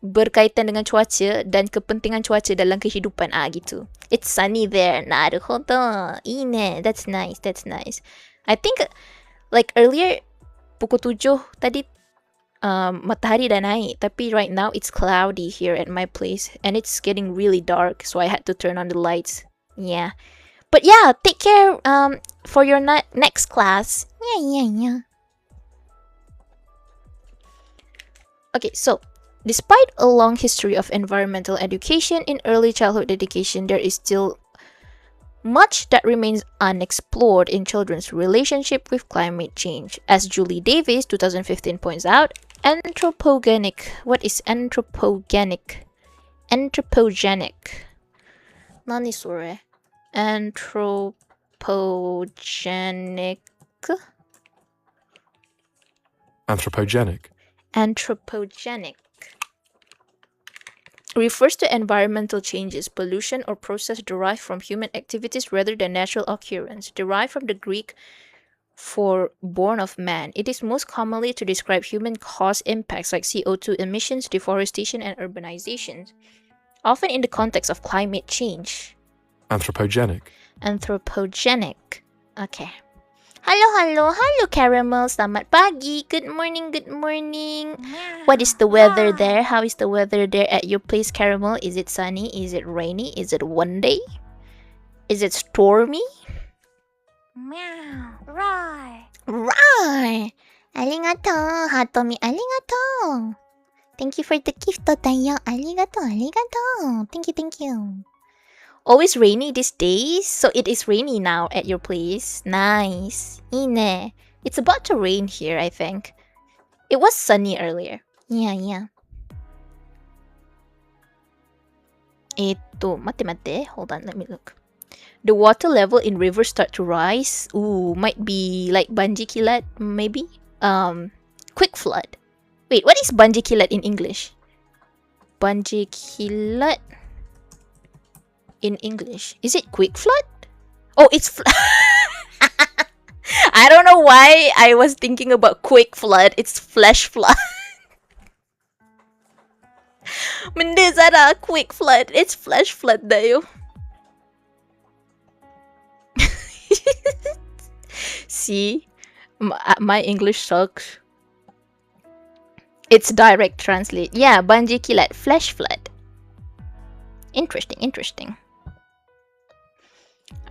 berkaitan dengan cuaca dan kepentingan cuaca dalam kehidupan. Gitu. It's sunny there. Naruhodo. Ine. That's nice. That's nice. I think like earlier pukul 7 tadi matahari dah naik, tapi right now it's cloudy here at my place and it's getting really dark, so I had to turn on the lights. Yeah. But yeah, take care for your next class. Yeah. Okay, so despite a long history of environmental education in early childhood education, there is still much that remains unexplored in children's relationship with climate change. As Julie Davis, 2015, points out, anthropogenic. What is anthropogenic? Anthropogenic. Nani sore? Anthropogenic. Anthropogenic refers to environmental changes, pollution, or process derived from human activities rather than natural occurrence. Derived from the Greek for born of man, it is most commonly to describe human-caused impacts like CO2 emissions, deforestation, and urbanization, often in the context of climate change. Anthropogenic. Okay. Hello, Caramel. Selamat pagi. Good morning. What is the weather there? How is the weather there at your place, Caramel? Is it sunny? Is it rainy? Is it one day? Is it stormy? Meow. Right. Arigato. Hatomi, arigato. Thank you for the gift, Totayo. Arigato. Thank you. Always rainy these days, so it is rainy now at your place. Nice. Ine. It's about to rain here, I think. It was sunny earlier. Yeah. Mate. Hold on, let me look. The water level in rivers start to rise. Ooh, might be like banjir kilat, maybe. Quick flood. Wait, what is banjir kilat in English? Banjir kilat in English. Is it quick flood? Oh, it's I don't know why I was thinking about quick flood. It's flash flood. Mende Zara, quick flood. It's flash flood dayo. See? My English sucks. It's direct translate. Yeah, banjir kilat, flash flood. Interesting.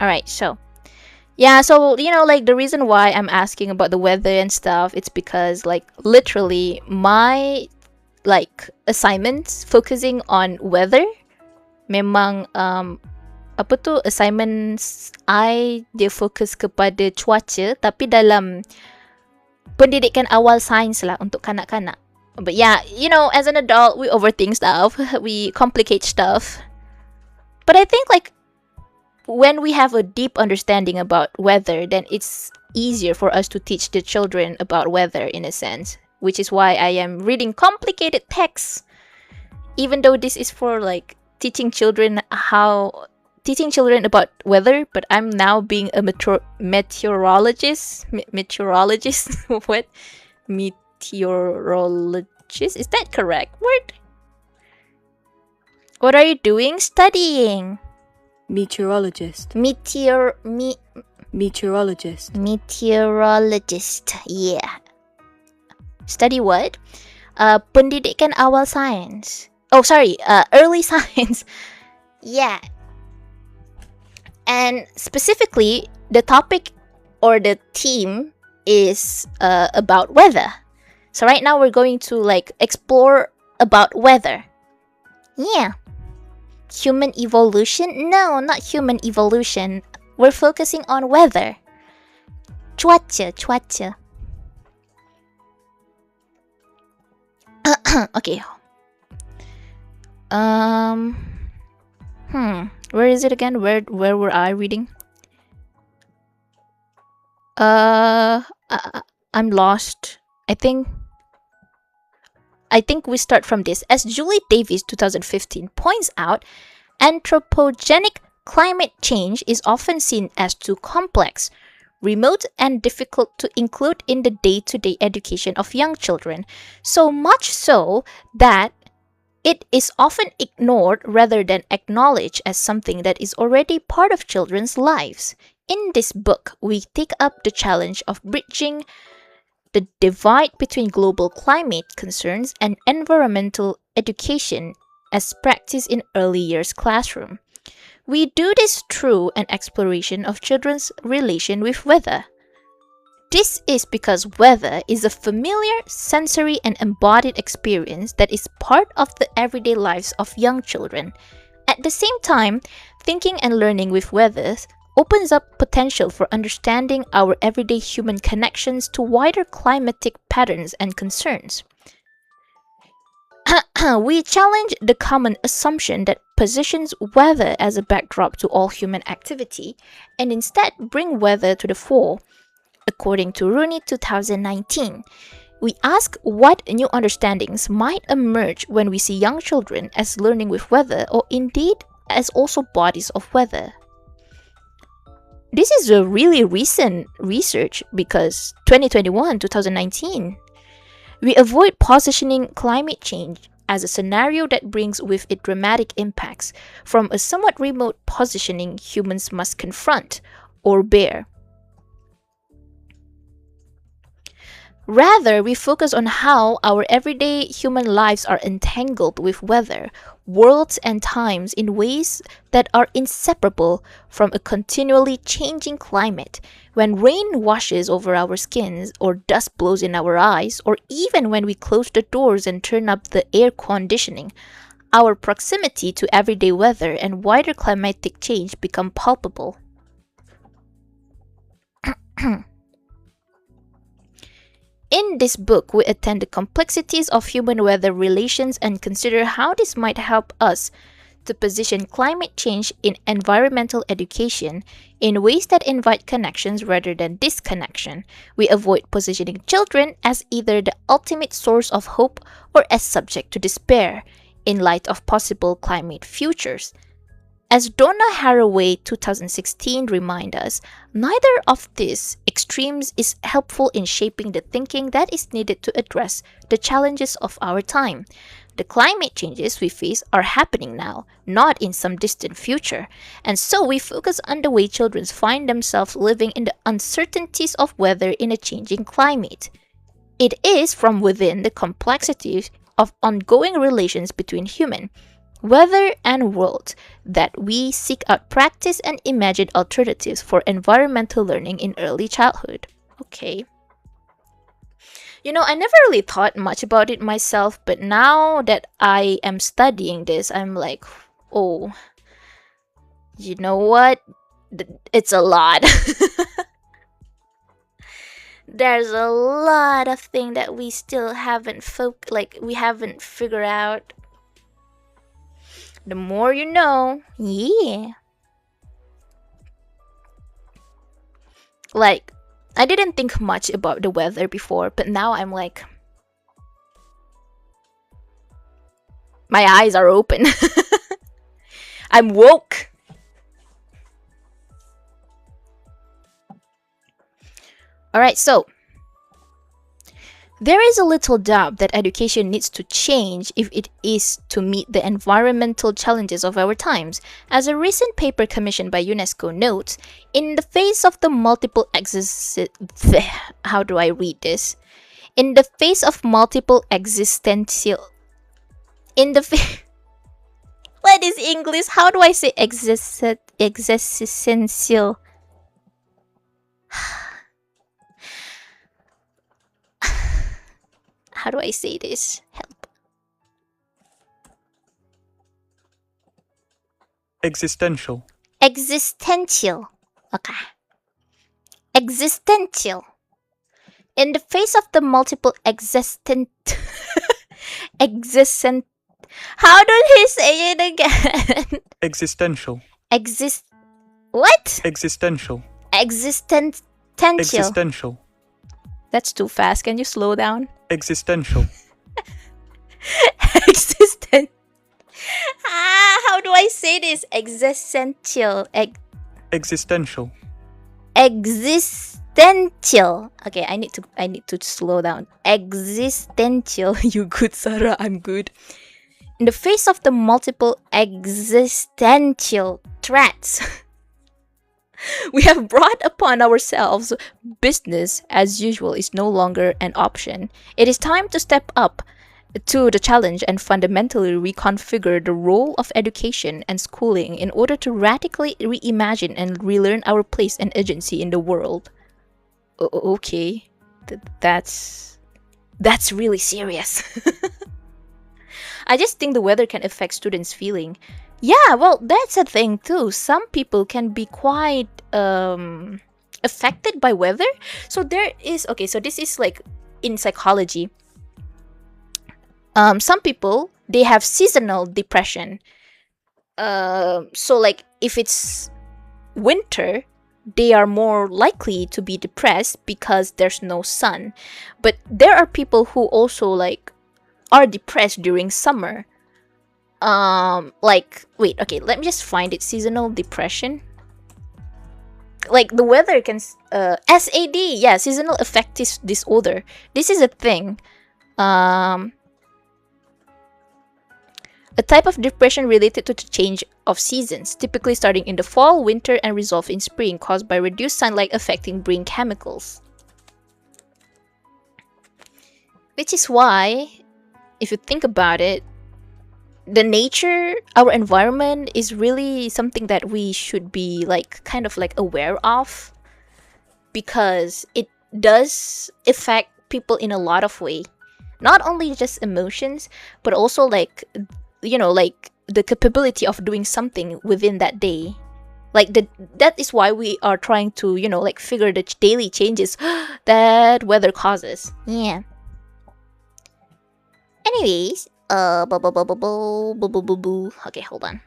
Alright, so like the reason why I'm asking about the weather and stuff, it's because like literally my like assignments focusing on weather memang assignments dia fokus kepada cuaca tapi dalam pendidikan awal sains lah untuk kanak-kanak. But yeah, as an adult we overthink stuff, we complicate stuff. But I think like when we have a deep understanding about weather, then it's easier for us to teach the children about weather in a sense, which is why I am reading complicated texts, even though this is for like teaching children about weather, but I'm now being a meteorologist. What? Meteorologist? Is that correct word? What are you doing? Studying. Meteorologist. Meteorologist. Yeah. Study what? Pendidikan awal sains. Oh, sorry. Early science. Yeah. And specifically, the topic or the theme is about weather. So right now we're going to like explore about weather. Yeah. Human evolution? No, not human evolution. We're focusing on weather. Cuaca. Okay. Where is it again? Where were I reading? I'm lost. I think we start from this. As Julie Davis, 2015, points out, anthropogenic climate change is often seen as too complex, remote, and difficult to include in the day-to-day education of young children. So much so that It is often ignored rather than acknowledged as something that is already part of children's lives. In this book, we take up the challenge of bridging the divide between global climate concerns and environmental education as practiced in early years classroom. We do this through an exploration of children's relation with weather. This is because weather is a familiar, sensory, and embodied experience that is part of the everyday lives of young children. At the same time, thinking and learning with weather opens up potential for understanding our everyday human connections to wider climatic patterns and concerns. We challenge the common assumption that positions weather as a backdrop to all human activity and instead bring weather to the fore. According to Rooney 2019, we ask what new understandings might emerge when we see young children as learning with weather or indeed as also bodies of weather. This is a really recent research because 2021-2019. We avoid positioning climate change as a scenario that brings with it dramatic impacts from a somewhat remote positioning humans must confront or bear. Rather, we focus on how our everyday human lives are entangled with weather, worlds, and times in ways that are inseparable from a continually changing climate. When rain washes over our skins, or dust blows in our eyes, or even when we close the doors and turn up the air conditioning, our proximity to everyday weather and wider climatic change become palpable. In this book, we attend the complexities of human-weather relations and consider how this might help us to position climate change in environmental education in ways that invite connections rather than disconnection. We avoid positioning children as either the ultimate source of hope or as subject to despair in light of possible climate futures. As Donna Haraway 2016 remind us, neither of these extremes is helpful in shaping the thinking that is needed to address the challenges of our time. The climate changes we face are happening now, not in some distant future, and so we focus on the way children find themselves living in the uncertainties of weather in a changing climate. It is from within the complexities of ongoing relations between human, weather, and world that we seek out practice and imagine alternatives for environmental learning in early childhood. Okay. I never really thought much about it myself, but now that I am studying this, I'm like, oh, you know what? It's a lot. There's a lot of things that we still haven't we haven't figured out. The more you know. Yeah. Like, I didn't think much about the weather before, but now I'm like, my eyes are open. I'm woke. Alright, so there is a little doubt that education needs to change if it is to meet the environmental challenges of our times. As a recent paper commissioned by UNESCO notes, in the face of the multiple how do I read this? In the face of multiple existential... What is English? How do I say existential? How do I say this? Help. Existential. Existential. Okay. Existential. In the face of the multiple How do he say it again? Existential. What? Existential. Existential. Existential. That's too fast. Can you slow down? Existential. How do I say this? Existential. Existential. Existential. Okay, I need to slow down. Existential. You good, Sarah? I'm good. In the face of the multiple existential threats we have brought upon ourselves, business as usual is no longer an option. It is time to step up to the challenge and fundamentally reconfigure the role of education and schooling in order to radically reimagine and relearn our place and agency in the world. Okay, that's really serious. I just think the weather can affect students' feeling. Yeah, well, that's a thing too. Some people can be quite affected by weather. So there is okay. So this is like in psychology. Some people they have seasonal depression. So like if it's winter, they are more likely to be depressed because there's no sun. But there are people who also like are depressed during summer. Like wait, okay, let me just find it. Seasonal depression. Like the weather can SAD, yeah, seasonal affective disorder. This is a thing. A type of depression related to the change of seasons, typically starting in the fall, winter, and resolve in spring, caused by reduced sunlight affecting brain chemicals. Which is why, if you think about it, the nature, our environment is really something that we should be like kind of like aware of, because it does affect people in a lot of ways. Not only just emotions, but also like, you know, like the capability of doing something within that day. Like that is why we are trying to, you know, like figure the daily changes that weather causes. Yeah. Anyways, okay, hold on.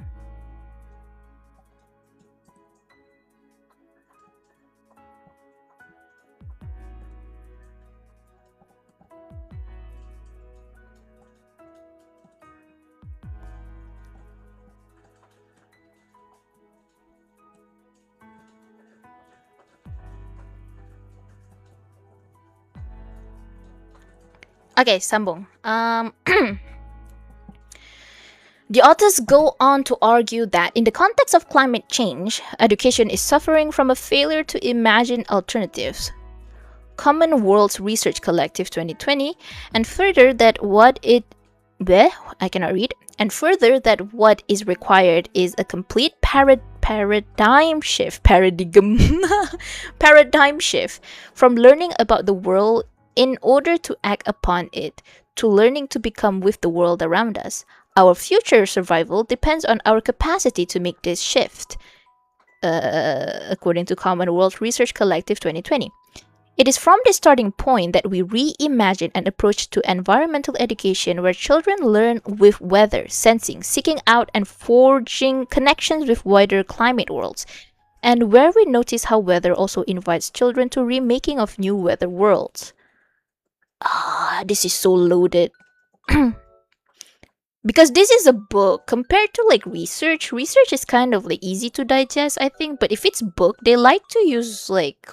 Okay, sambung. The authors go on to argue that in the context of climate change, education is suffering from a failure to imagine alternatives. Commonwealth's Research Collective 2020, and further that what is required is a complete paradigm shift from learning about the world in order to act upon it, to learning to become with the world around us. Our future survival depends on our capacity to make this shift, according to Commonwealth Research Collective 2020. It is from this starting point that we reimagine an approach to environmental education where children learn with weather, sensing, seeking out, and forging connections with wider climate worlds, and where we notice how weather also invites children to remaking of new weather worlds. This is so loaded. Because this is a book compared to like research is kind of like easy to digest, I think. But if it's book, they like to use like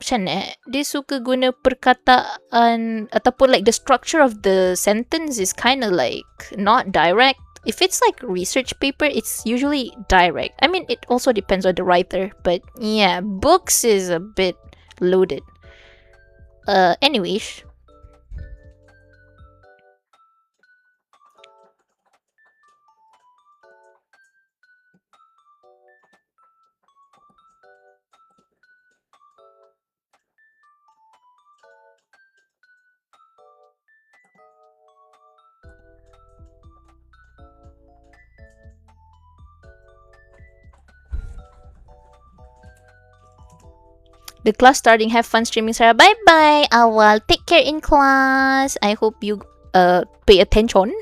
dia suka guna perkataan ataupun like the structure of the sentence is kind of like not direct. If it's like research paper, it's usually direct. I mean, it also depends on the writer, but yeah, books is a bit loaded. Anyways, the class starting. Have fun streaming, Sarah. Bye bye, Awal. Take care in class. I hope you pay attention.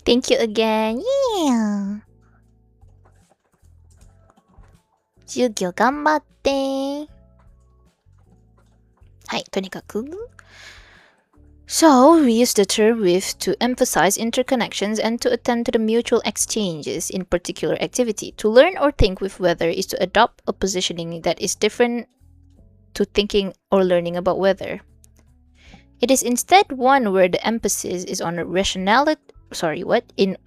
Thank you again. Yeah. 授業頑張って。はい、とにかく。So, we use the term with to emphasize interconnections and to attend to the mutual exchanges in particular activity. To learn or think with weather is to adopt a positioning that is different to thinking or learning about weather. It is instead one where the emphasis is on rationality. Sorry, what? It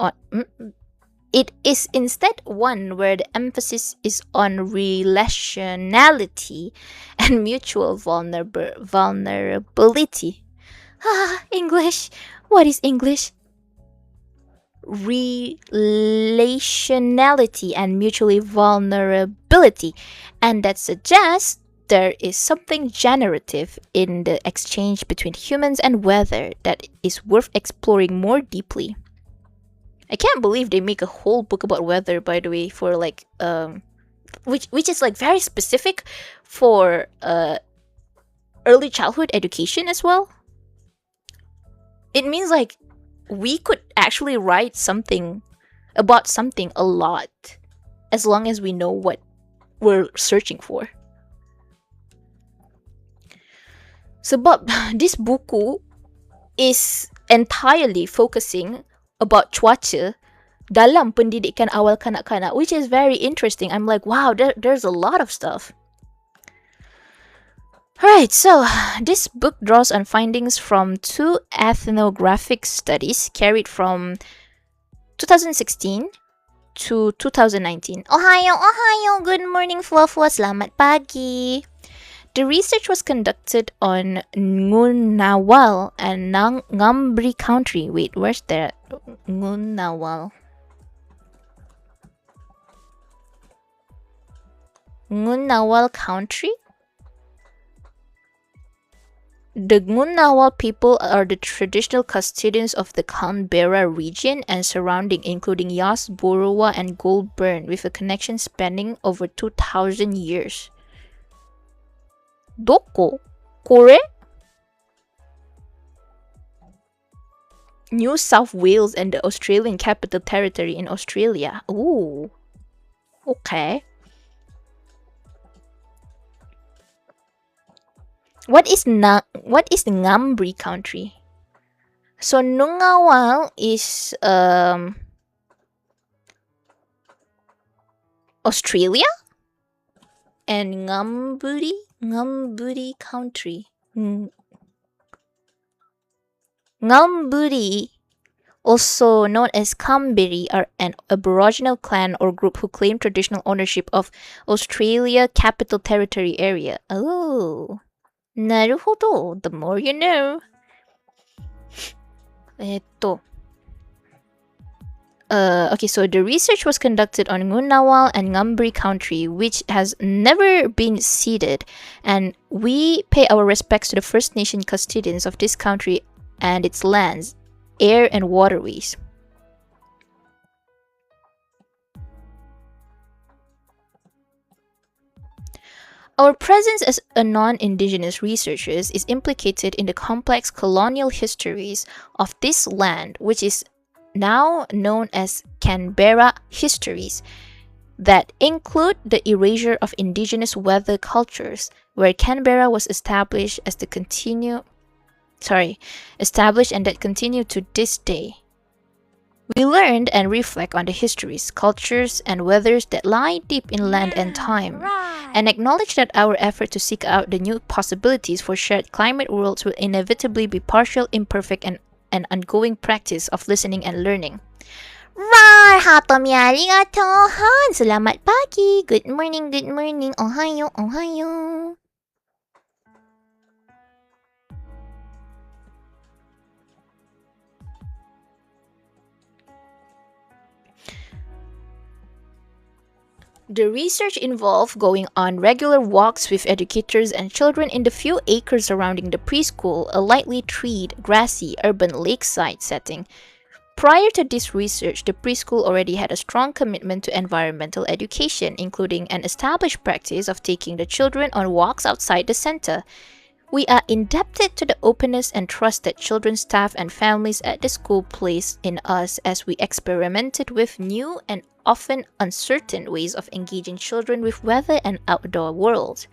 is instead one where the emphasis is on relationality and mutual vulnerability. English. What is English? Relationality and mutually vulnerability. And that suggests there is something generative in the exchange between humans and weather that is worth exploring more deeply. I can't believe they make a whole book about weather, by the way, for like which is like very specific for early childhood education as well. It means like we could actually write something about something a lot as long as we know what we're searching for. Sebab this buku is entirely focusing about cuaca dalam pendidikan awal kanak-kanak, which is very interesting. I'm like, wow, there's a lot of stuff. Alright, so this book draws on findings from 2 ethnographic studies carried from 2016 to 2019. Ohayo, good morning, Fuwa. Selamat pagi. The research was conducted on Ngunawal and Ngambri Country. Wait, where's that? Ngunawal. Ngunawal Country? The Ngunawal people are the traditional custodians of the Canberra region and surrounding, including Yas, Borowa, and Goulburn, with a connection spanning over 2,000 years. Doko? Kore? New South Wales and the Australian Capital Territory in Australia. Ooh. Okay. What is Ngambri Country? So Nungawal is Australia, and Ngambri Country. Ngambri, also known as Kamberi, are an Aboriginal clan or group who claim traditional ownership of Australia Capital Territory area. Oh. Naruhodo, the more you know. Okay, so the research was conducted on Ngunawal and Ngambri Country, which has never been ceded, and we pay our respects to the First Nation custodians of this country and its lands, air, and waterways. Our presence as a non-Indigenous researchers is implicated in the complex colonial histories of this land, which is now known as Canberra histories, that include the erasure of Indigenous weather cultures, where Canberra was established and that continue to this day. We learned and reflect on the histories, cultures, and weathers that lie deep in land and time, and acknowledge that our effort to seek out the new possibilities for shared climate worlds will inevitably be partial, imperfect, and an ongoing practice of listening and learning. Right, hatom arigato, han. Selamat pagi. Good morning. Ohayo. The research involved going on regular walks with educators and children in the few acres surrounding the preschool, a lightly treed, grassy, urban lakeside setting. Prior to this research, the preschool already had a strong commitment to environmental education, including an established practice of taking the children on walks outside the center. We are indebted to the openness and trust that children, staff, and families at the school placed in us as we experimented with new and often uncertain ways of engaging children with weather and outdoor worlds.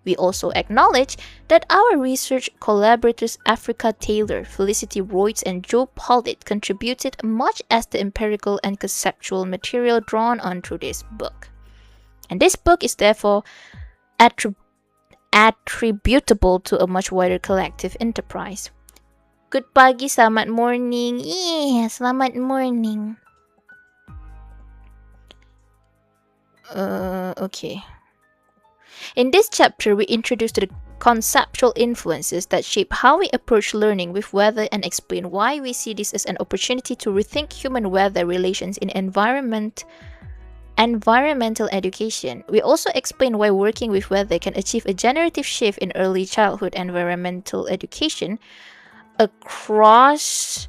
We also acknowledge that our research collaborators Africa Taylor, Felicity Royds, and Joe Pollitt contributed much as the empirical and conceptual material drawn on through this book. And this book is therefore attributable to a much wider collective enterprise. Good pagi, selamat morning. Yeah, selamat morning. Okay. In this chapter, we introduce the conceptual influences that shape how we approach learning with weather and explain why we see this as an opportunity to rethink human-weather relations in environmental education. We also explain why working with weather can achieve a generative shift in early childhood environmental education across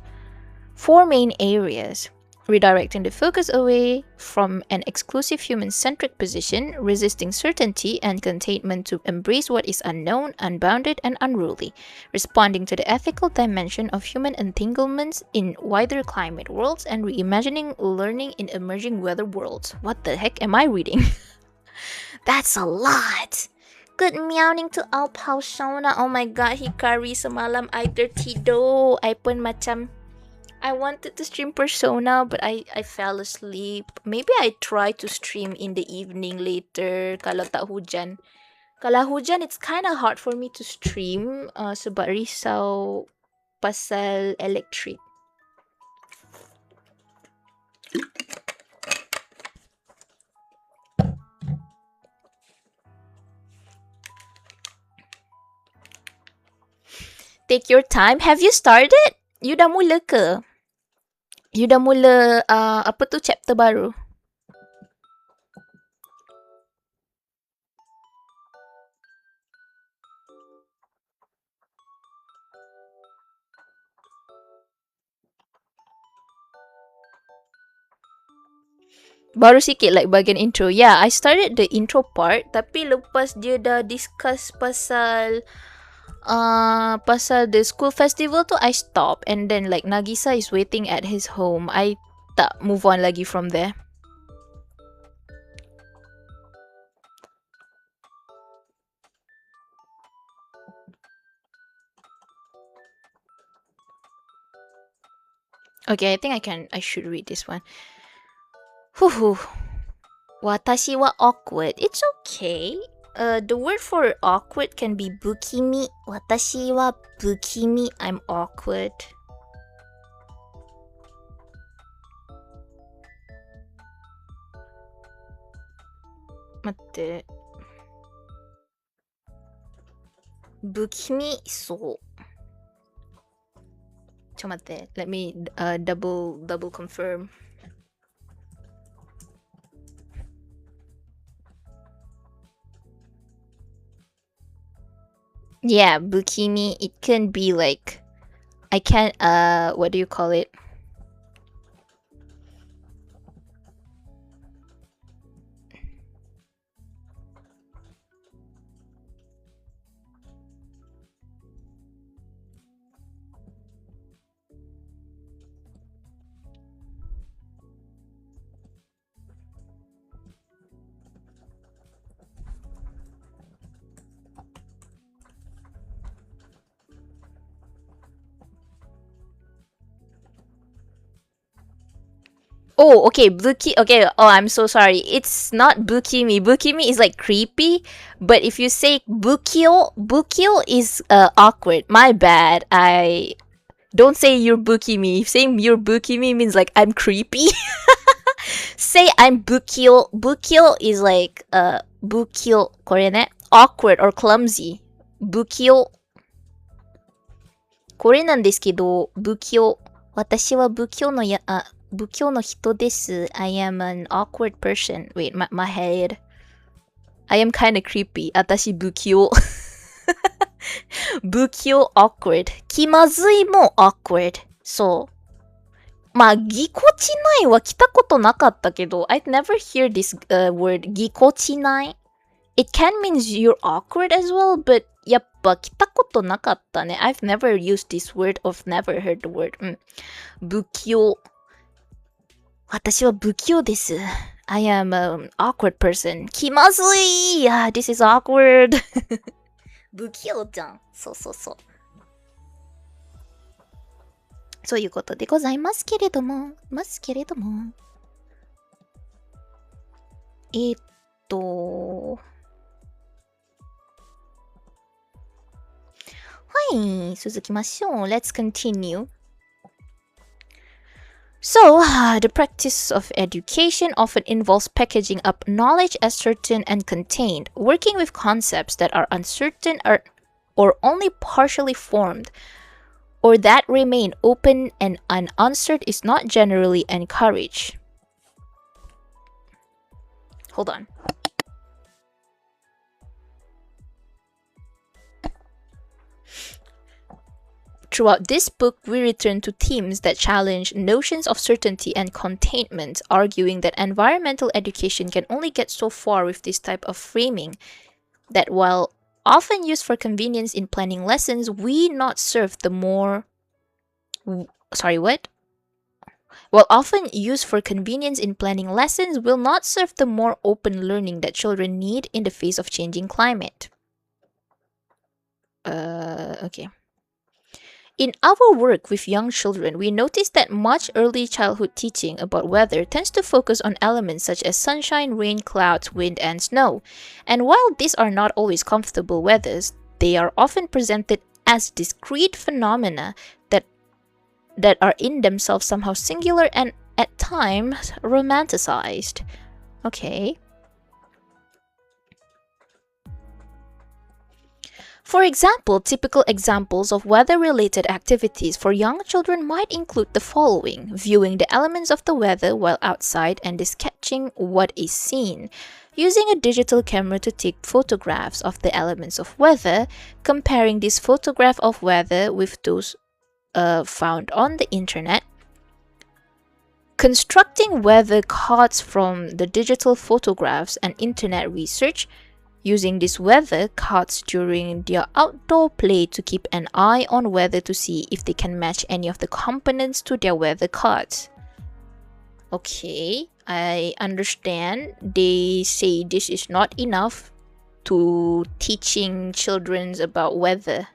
4 main areas: redirecting the focus away from an exclusive human-centric position, resisting certainty and containment to embrace what is unknown, unbounded, and unruly, responding to the ethical dimension of human entanglements in wider climate worlds, and reimagining learning in emerging weather worlds. What the heck am I reading? That's a lot. Good morning to all Pausona. Oh my god, Hikari, semalam I tertidur. I pun macam I wanted to stream Persona, but I fell asleep. Maybe I try to stream in the evening later kalau tak hujan. Kalau hujan, it's kind of hard for me to stream sebab risau pasal elektrik. Take your time. Have you started? You dah mula ke? You dah mula apa tu chapter baru? Baru sikit like bagian intro. Yeah, I started the intro part, tapi lepas dia dah discuss pasal the school festival tu, I stop, and then like Nagisa is waiting at his home. I tak move on lagi from there. Okay, I think I should read this one. Whew. Watashi wa awkward. It's okay. The word for awkward can be bukimi. Watashi wa bukimi. I'm awkward. Matte. Bukimi so. Matte. Let me double confirm. Yeah, bikini, it can be like, I can't, what do you call it? Oh, okay, okay, oh, I'm so sorry. It's not bukimi. Bukimi is like creepy, but if you say bukyo is awkward. My bad. I don't say you're bukimi. Saying you're bukimi means like I'm creepy. Say I'm bukyo. Bukyo is like bukyo, これね, awkward or clumsy. Bukyo. これなんですけど、bukyo. 私はbukyoのbukyo no hito desu. I am an awkward person. Wait, my head. I am kind of creepy. 私 bukyo. bukyo awkward. 気まずいも awkward. そう。まあ、ぎこちないは来たことなかったけど、I'd never hear this word ぎこちない。It can mean you're awkward as well, but やっぱ来たことなかったね。I've never used this word or never heard the word. 不器用。私は不器用です。I am an awkward person. Kimasui! This is awkward. 不器用じゃん。そうそうそう。そういうことでございますけれども。はい、続きましょう。Let's continue. So, the practice of education often involves packaging up knowledge as certain and contained, working with concepts that are uncertain or only partially formed, or that remain open and unanswered is not generally encouraged. Hold on. Throughout this book, we return to themes that challenge notions of certainty and containment, arguing that environmental education can only get so far with this type of framing, that while often used for convenience in planning lessons, While often used for convenience in planning lessons, will not serve the more open learning that children need in the face of changing climate. Okay. In our work with young children, we notice that much early childhood teaching about weather tends to focus on elements such as sunshine, rain, clouds, wind, and snow. And while these are not always comfortable weathers, they are often presented as discrete phenomena that are in themselves somehow singular and at times romanticized. Okay. For example, typical examples of weather-related activities for young children might include the following: viewing the elements of the weather while outside and sketching what is seen, using a digital camera to take photographs of the elements of weather, comparing this photograph of weather with those found on the internet, constructing weather cards from the digital photographs and internet research, using these weather cards during their outdoor play to keep an eye on weather to see if they can match any of the components to their weather cards. Okay, I understand they say this is not enough to teaching children about weather.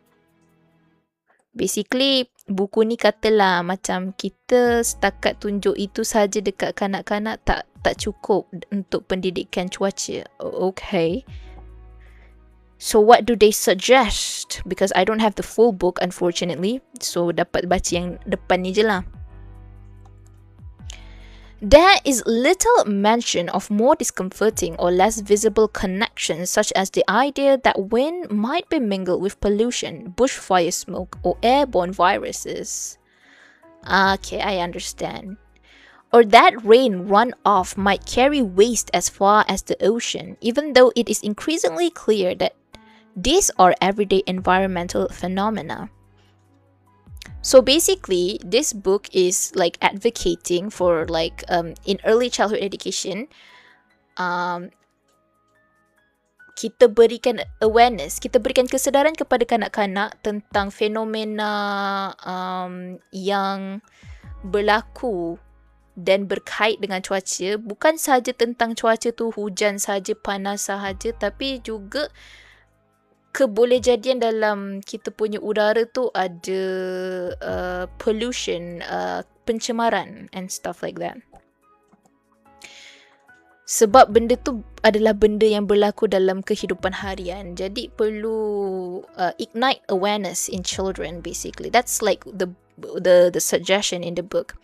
Basically, buku ni katalah macam kita setakat tunjuk itu saja dekat kanak-kanak tak cukup untuk pendidikan cuaca. Okay. So what do they suggest? Because I don't have the full book, unfortunately. So dapat baca yang depan ni je lah. There is little mention of more discomforting or less visible connections, such as the idea that wind might be mingled with pollution, bushfire smoke, or airborne viruses. Okay, I understand. Or that rain runoff might carry waste as far as the ocean, even though it is increasingly clear that these are everyday environmental phenomena. So basically, this book is like advocating for like in early childhood education, kita berikan awareness, kita berikan kesedaran kepada kanak-kanak tentang fenomena yang berlaku dan berkait dengan cuaca. Bukan sahaja tentang cuaca tu hujan saja, panas sahaja, tapi juga kebolehjadian dalam kita punya udara tu ada pollution, pencemaran and stuff like that. Sebab benda tu adalah benda yang berlaku dalam kehidupan harian. Jadi perlu ignite awareness in children basically. That's like the suggestion in the book.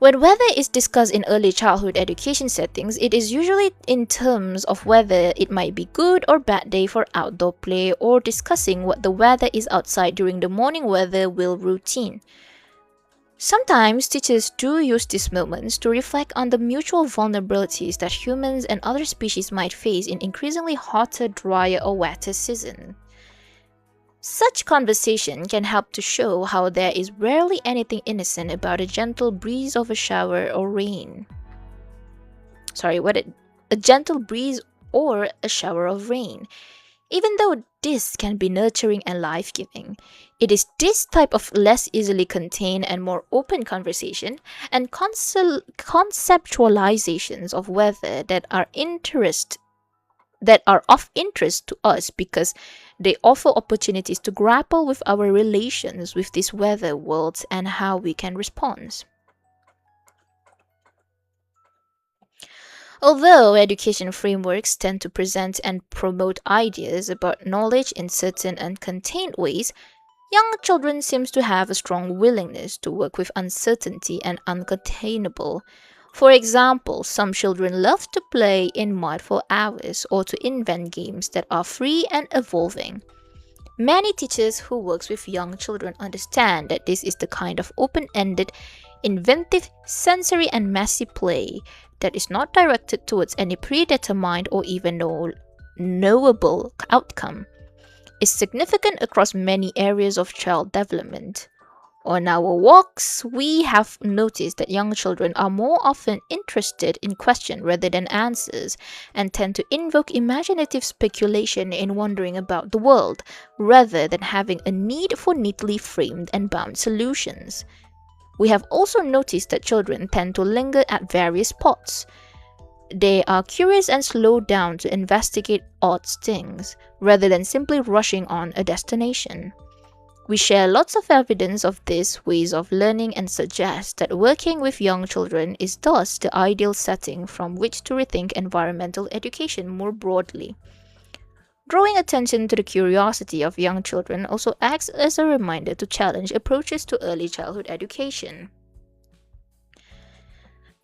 When weather is discussed in early childhood education settings, it is usually in terms of whether it might be good or bad day for outdoor play, or discussing what the weather is outside during the morning weather wheel routine. Sometimes teachers do use these moments to reflect on the mutual vulnerabilities that humans and other species might face in increasingly hotter, drier, or wetter season. Such conversation can help to show how there is rarely anything innocent about a gentle breeze of a shower or rain. A gentle breeze or a shower of rain. Even though this can be nurturing and life-giving, it is this type of less easily contained and more open conversation and conceptualizations of weather that are of interest to us because they offer opportunities to grapple with our relations with these weather worlds and how we can respond. Although education frameworks tend to present and promote ideas about knowledge in certain and contained ways, young children seem to have a strong willingness to work with uncertainty and uncontainable. For example, some children love to play in mud for hours or to invent games that are free and evolving. Many teachers who work with young children understand that this is the kind of open-ended, inventive, sensory and messy play that is not directed towards any predetermined or even knowable outcome, is significant across many areas of child development. On our walks, we have noticed that young children are more often interested in questions rather than answers and tend to invoke imaginative speculation in wondering about the world rather than having a need for neatly framed and bound solutions. We have also noticed that children tend to linger at various spots. They are curious and slow down to investigate odd things rather than simply rushing on a destination. We share lots of evidence of these ways of learning and suggest that working with young children is thus the ideal setting from which to rethink environmental education more broadly. Drawing attention to the curiosity of young children also acts as a reminder to challenge approaches to early childhood education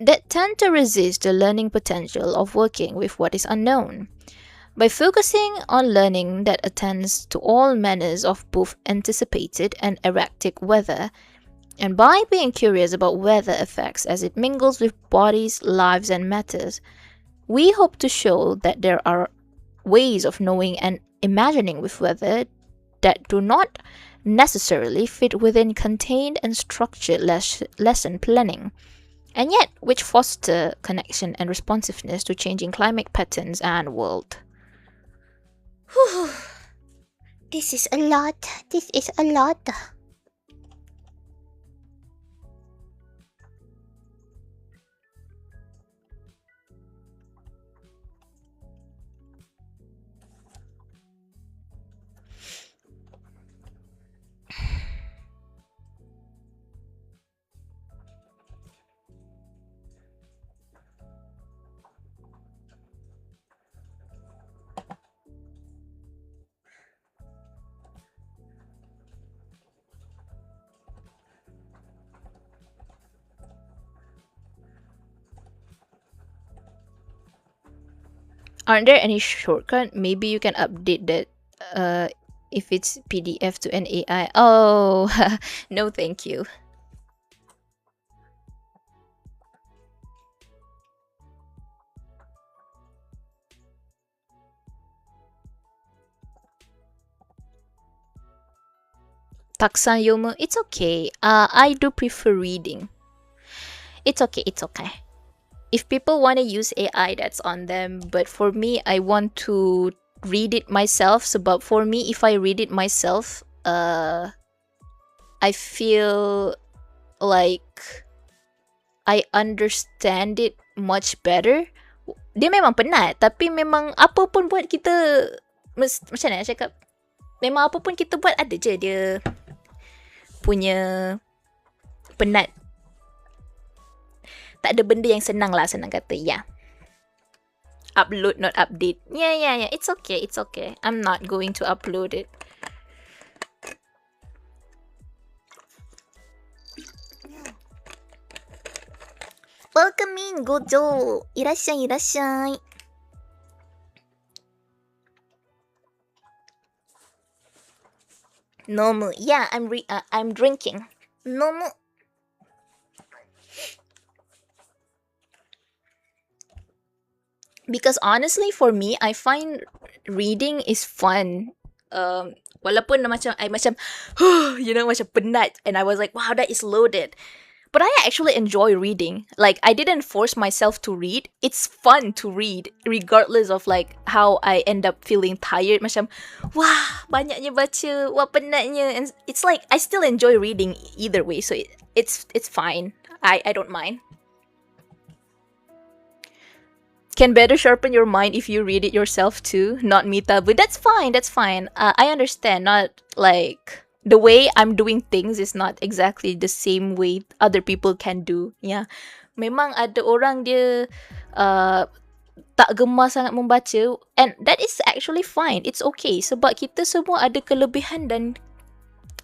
that tend to resist the learning potential of working with what is unknown. By focusing on learning that attends to all manners of both anticipated and erratic weather, and by being curious about weather effects as it mingles with bodies, lives, and matters, we hope to show that there are ways of knowing and imagining with weather that do not necessarily fit within contained and structured lesson planning, and yet which foster connection and responsiveness to changing climate patterns and world. Whew. This is a lot. This is a lot. Aren't there any shortcut? Maybe you can update that if it's PDF to an AI. Oh, no thank you. Taksan yomu, it's okay. I do prefer reading. It's okay, it's okay. If people want to use AI, that's on them. But for me, I want to read it myself. Sebab for me, if I read it myself, I feel like I understand it much better. Dia memang penat, tapi memang apa pun buat kita, macam mana nak cakap? Memang apa pun kita buat ada je dia punya penat. Tak ada benda yang senang lah, senang kata. Yeah. Upload, not update. Yeah. It's okay. I'm not going to upload it. Welcome in, Gojo. Irashai, irashai. Nomu. Yeah, I'm drinking. Nomu. Because honestly, for me, I find reading is fun. Walaupun macam I macam, macam penat, and I was like, wow, that is loaded. But I actually enjoy reading. Like, I didn't force myself to read. It's fun to read, regardless of like how I end up feeling tired. Macam, wah, banyaknya baca, wah penatnya. And it's like I still enjoy reading either way, so it's fine. I don't mind. Can better sharpen your mind if you read it yourself too, not me tabu. That's fine. I understand. Not like the way I'm doing things is not exactly the same way other people can do. Yeah, memang ada orang dia tak gemar sangat membaca, and that is actually fine. It's okay sebab kita semua ada kelebihan dan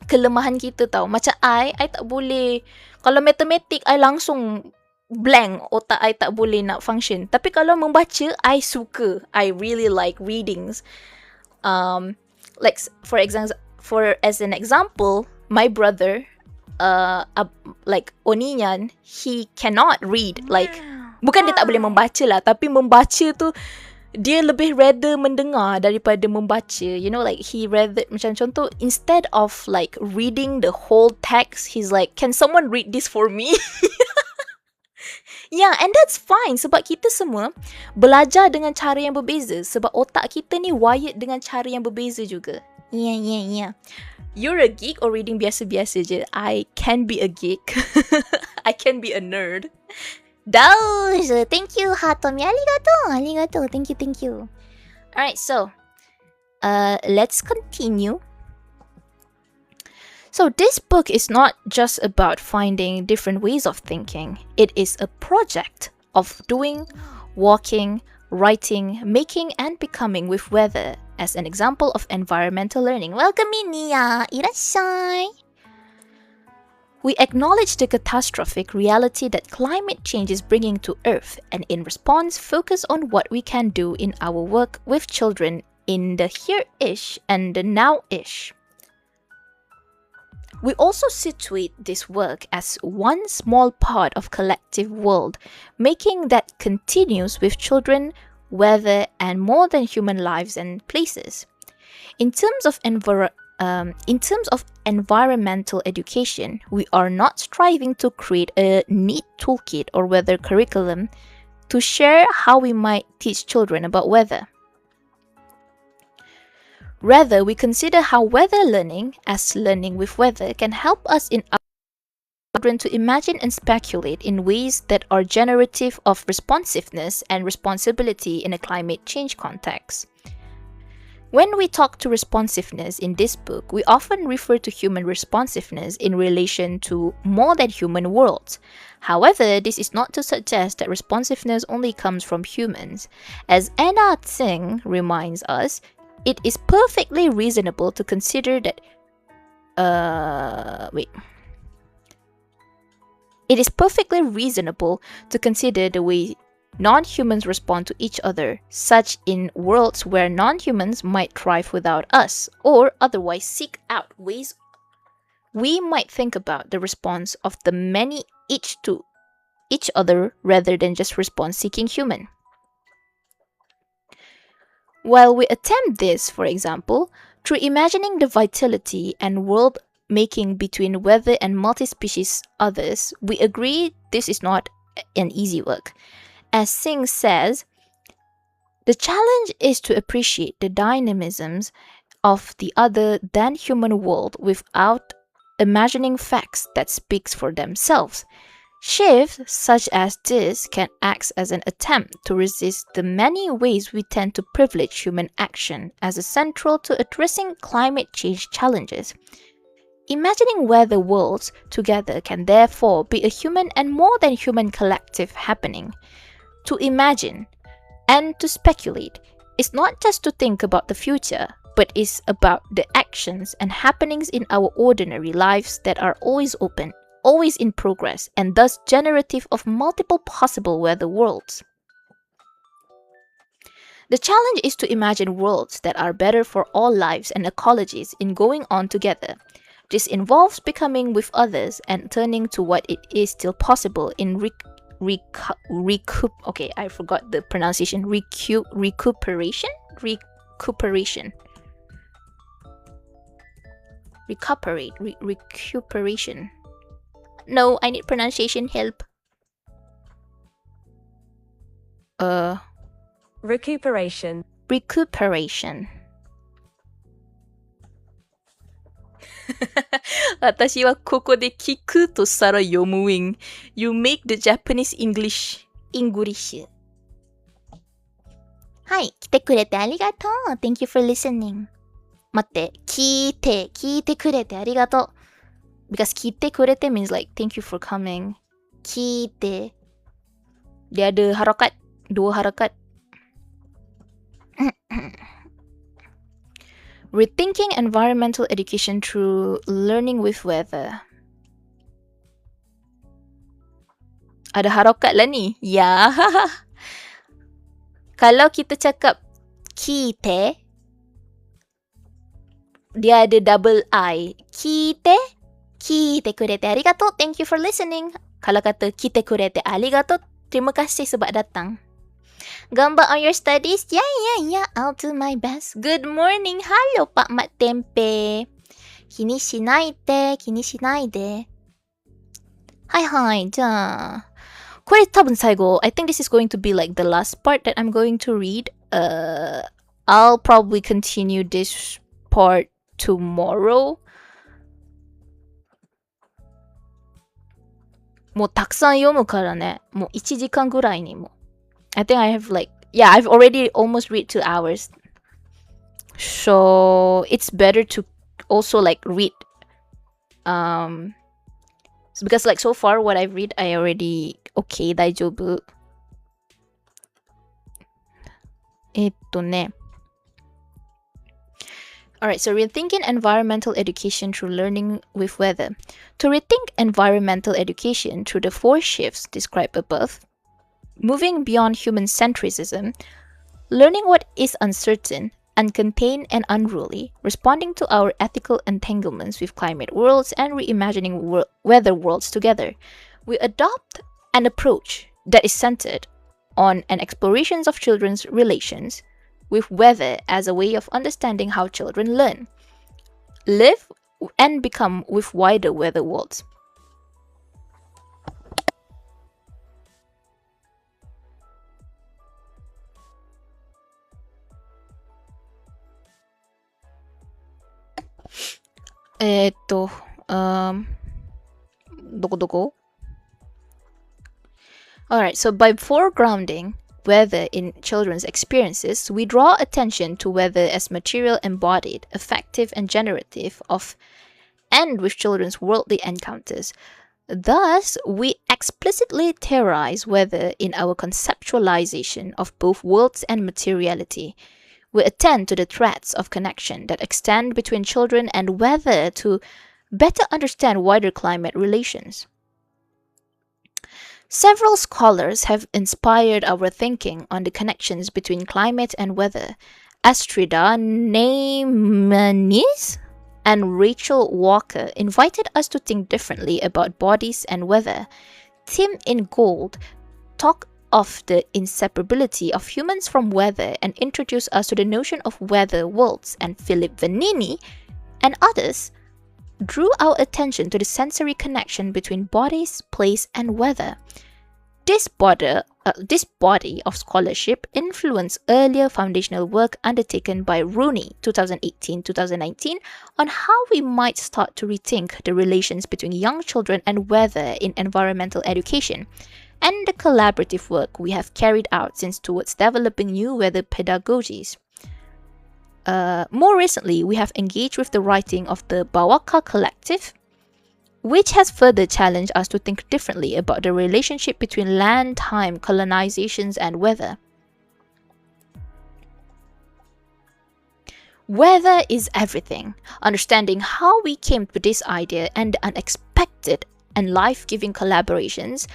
kelemahan kita tau. Macam I tak boleh, kalau matematik I langsung blank, otak I tak boleh nak function. Tapi kalau membaca, I suka. I really like readings. Like as an example, my brother, like Oninyan, he cannot read. Like, bukan dia tak boleh membaca lah, tapi membaca tu dia lebih rather mendengar daripada membaca. You know, like he rather, macam contoh, instead of like reading the whole text, he's like, can someone read this for me? Yeah, and that's fine sebab kita semua belajar dengan cara yang berbeza sebab otak kita ni wired dengan cara yang berbeza juga. Yeah. You're a geek or reading biasa-biasa je? I can be a geek. I can be a nerd. Dose! Thank you, Hatomi. Arigato. Thank you. Alright, so let's continue. So this book is not just about finding different ways of thinking. It is a project of doing, walking, writing, making, and becoming with weather as an example of environmental learning. Welcome in, Nia. Irashai. We acknowledge the catastrophic reality that climate change is bringing to Earth, and in response, focus on what we can do in our work with children in the here-ish and the now-ish. We also situate this work as one small part of collective world, making that continues with children, weather, and more than human lives and places. In terms of environmental education, we are not striving to create a neat toolkit or weather curriculum to share how we might teach children about weather. Rather, we consider how weather learning, as learning with weather, can help us in our children to imagine and speculate in ways that are generative of responsiveness and responsibility in a climate change context. When we talk to responsiveness in this book, we often refer to human responsiveness in relation to more than human worlds. However, this is not to suggest that responsiveness only comes from humans. As Anna Tsing reminds us, it is perfectly reasonable to consider that It is perfectly reasonable to consider the way non-humans respond to each other, such in worlds where non-humans might thrive without us, or otherwise seek out ways we might think about the response of the many each to each other rather than just response-seeking human. While we attempt this, for example, through imagining the vitality and world-making between weather and multi-species others, we agree this is not an easy work. As Singh says, the challenge is to appreciate the dynamisms of the other than human world without imagining facts that speak for themselves. Shifts such as this can act as an attempt to resist the many ways we tend to privilege human action as central to addressing climate change challenges. Imagining weather worlds together can therefore be a human and more than human collective happening. To imagine and to speculate is not just to think about the future, but is about the actions and happenings in our ordinary lives that are always open, always in progress, and thus generative of multiple possible weather worlds. The challenge is to imagine worlds that are better for all lives and ecologies in going on together. This involves becoming with others and turning to what it is still possible in recuperation. know. I need pronunciation help. Recuperation. Recuperation. 私はここで聞くとしたら読むwing. You make the Japanese English. はい、来てくれてありがとう。Thank you for listening. 待って、聞いてくれてありがとう。Because 聞いてくれて means like thank you for coming. 聞いて. Dia ada harakat. 2 harakat. Rethinking environmental education through learning with weather. Ada harakat lah ni. Ya. Kalau kita cakap kita, dia ada double I. Kita kurete arigato. Thank you for listening. Kalau kata kita kurete arigato, terima kasih sebab datang. Gamba on your studies? Yeah. I'll do my best. Good morning. Hello, Pak Mat Tempe. Kini shinaide. Hi. じゃあこれ多分最後 I think this is going to be like the last part that I'm going to read. I'll probably continue this part tomorrow. もうたくさん読むからね。もう1時間ぐらいにも。I think I have like, yeah, I've already almost read 2 hours. So it's better to also like read. Because like so far what I've read, I already okay, 大丈夫. ね. Alright, so rethinking environmental education through learning with weather. To rethink environmental education through the 4 shifts described above, moving beyond human centricism, learning what is uncertain, uncontained, and unruly, responding to our ethical entanglements with climate worlds, and reimagining weather worlds together, we adopt an approach that is centered on an exploration of children's relations with weather as a way of understanding how children learn, live, and become with wider weather worlds. Alright, so by foregrounding weather in children's experiences, we draw attention to weather as material embodied, effective, and generative of and with children's worldly encounters. Thus, we explicitly theorize weather in our conceptualization of both worlds and materiality. We attend to the threads of connection that extend between children and weather to better understand wider climate relations. Several scholars have inspired our thinking on the connections between climate and weather. Astrida Neymanis and Rachel Walker invited us to think differently about bodies and weather. Tim in Gold talked of the inseparability of humans from weather and introduced us to the notion of weather worlds, and Philip Vanini and others drew our attention to the sensory connection between bodies, place, and weather. This body of scholarship influenced earlier foundational work undertaken by Rooney 2018-2019 on how we might start to rethink the relations between young children and weather in environmental education, and the collaborative work we have carried out since towards developing new weather pedagogies. More recently, we have engaged with the writing of the Bawaka Collective, which has further challenged us to think differently about the relationship between land, time, colonizations, and weather. Weather is everything. Understanding how we came to this idea and the unexpected and life-giving collaborations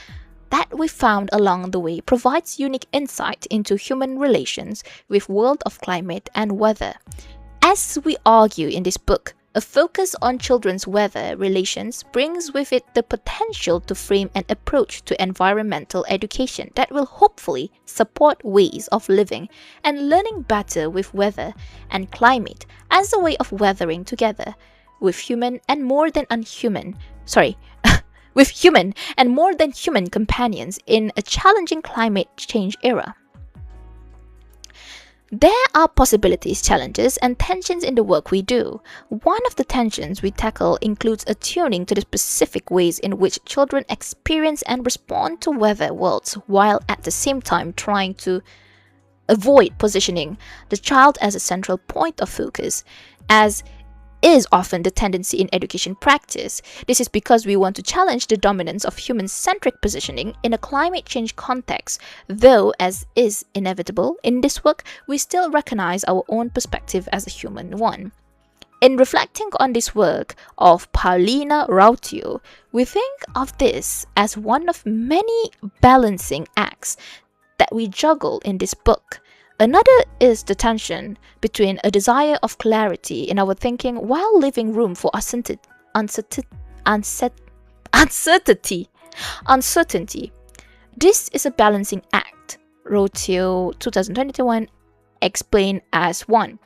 that we found along the way provides unique insight into human relations with world of climate and weather. As we argue in this book, a focus on children's weather relations brings with it the potential to frame an approach to environmental education that will hopefully support ways of living and learning better with weather and climate as a way of weathering together with human and more than unhuman, with human and more than human companions in a challenging climate change era. There are possibilities, challenges, and tensions in the work we do. One of the tensions we tackle includes attuning to the specific ways in which children experience and respond to weather worlds, while at the same time trying to avoid positioning the child as a central point of focus, as is often the tendency in education practice. This is because we want to challenge the dominance of human-centric positioning in a climate change context, though, as is inevitable in this work, we still recognize our own perspective as a human one. In reflecting on this work of Paulina Rautio, we think of this as one of many balancing acts that we juggle in this book. Another is the tension between a desire of clarity in our thinking while leaving room for uncertainty. This is a balancing act, Rotio 2021 explained as one,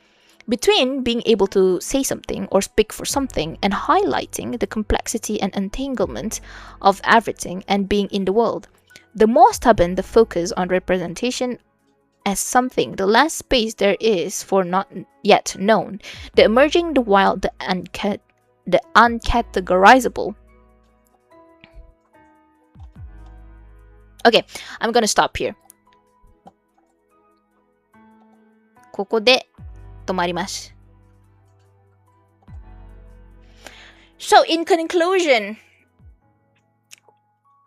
between being able to say something or speak for something and highlighting the complexity and entanglement of everything and being in the world. The more stubborn the focus on representation as something, the less space there is for not yet known, the emerging, the wild, the uncategorizable. Okay, I'm gonna stop here. ここで止まります. So, in conclusion,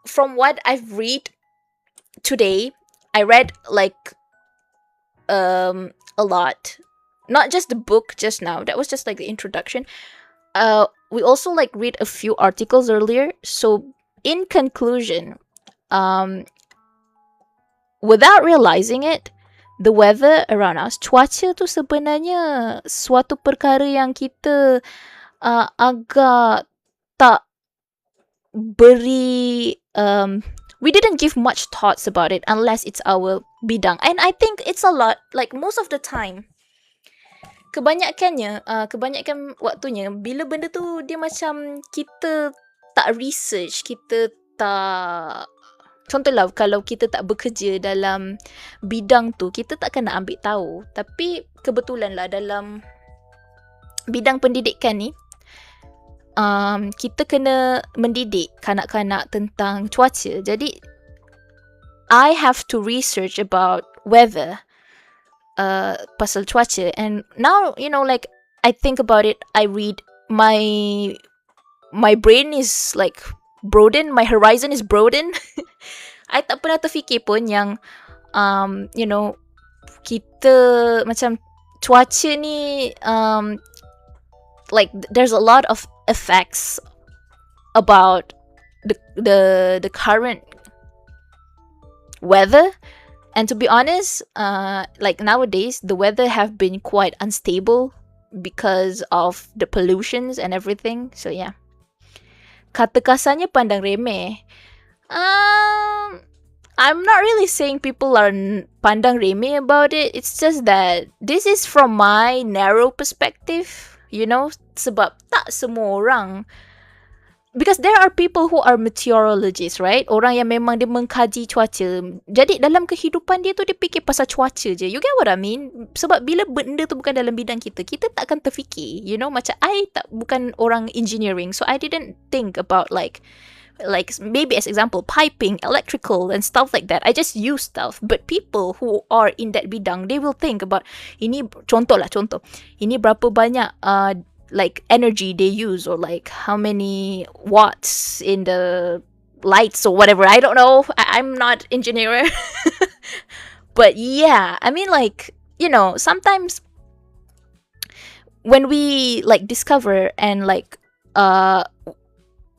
from what I've read today, I read like a lot, not just the book just now, that was just like the introduction. We also like read a few articles earlier. So in conclusion, without realizing it, the weather around us, cuaca tu sebenarnya suatu perkara yang kita agak tak beri we didn't give much thoughts about it unless it's our bidang. And I think it's a lot, like most of the time. Kebanyakan waktunya, bila benda tu dia macam kita tak research, kita tak... Contohlah, kalau kita tak bekerja dalam bidang tu, kita tak kena ambil tahu. Tapi kebetulan lah dalam bidang pendidikan ni, kita kena mendidik kanak-kanak tentang cuaca. Jadi, I have to research about weather, pasal cuaca. And now, you know, like, I think about it, I read, my brain is like broadened, my horizon is broadened. I tak pernah terfikir pun yang, you know, kita macam cuaca ni, like, there's a lot of effects about the current weather. And to be honest, like nowadays the weather have been quite unstable because of the pollutions and everything. So yeah, kata kasarnya pandang remeh. I'm not really saying people are pandang remeh about it. It's just that this is from my narrow perspective. You know, sebab tak semua orang, because there are people who are meteorologists, right? Orang yang memang dia mengkaji cuaca. Jadi dalam kehidupan dia tu dia fikir pasal cuaca je. You get what I mean? Sebab bila benda tu bukan dalam bidang kita, kita takkan terfikir. You know, macam I bukan orang engineering, so I didn't think about like maybe as example piping, electrical and stuff like that. I just use stuff. But people who are in that bidang, they will think about ini, contoh. Ini berapa banyak like energy they use, or like how many watts in the lights or whatever. I don't know. I'm not engineer. But yeah, I mean, like, you know, sometimes when we like discover and like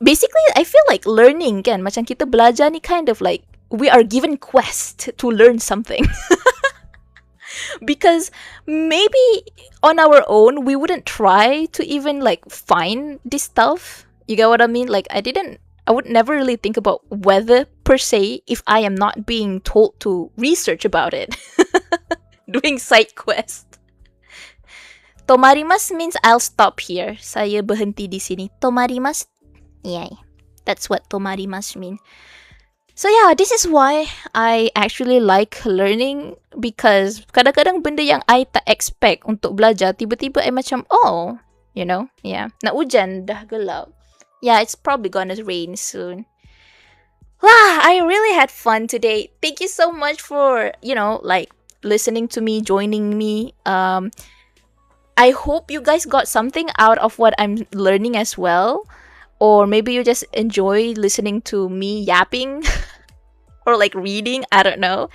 basically, I feel like learning kan, macam kita belajar ni kind of like we are given quest to learn something. Because maybe on our own we wouldn't try to even like find this stuff. You get what I mean? Like I would never really think about weather per se if I am not being told to research about it. Doing side quest. Tomarimas means I'll stop here. Saya berhenti di sini. Tomarimas. Yay. That's what tomarimasu mean. So yeah, this is why I actually like learning, because kadang-kadang benda yang I tak expect untuk belajar, tiba-tiba I macam, oh, you know, yeah. Nak hujan, dah gelap. Yeah, it's probably gonna rain soon. Wow, I really had fun today. Thank you so much for, like listening to me, joining me. I hope you guys got something out of what I'm learning as well. Or maybe you just enjoy listening to me yapping or like reading, I don't know.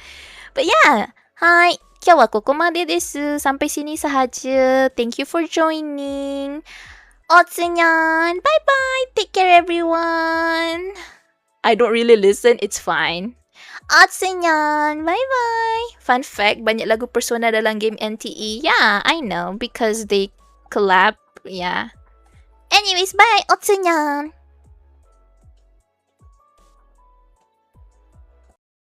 But yeah, hi. 今日はここまでです。Sampai sini sahaja. Thank you for joining. Otsunyan. Bye bye. Take care everyone. I don't really listen, it's fine. Otsunyan. Bye bye. Fun fact, banyak lagu Persona dalam game NTE. Yeah, I know, because they collab. Yeah. Anyways, bye. Otsunyan.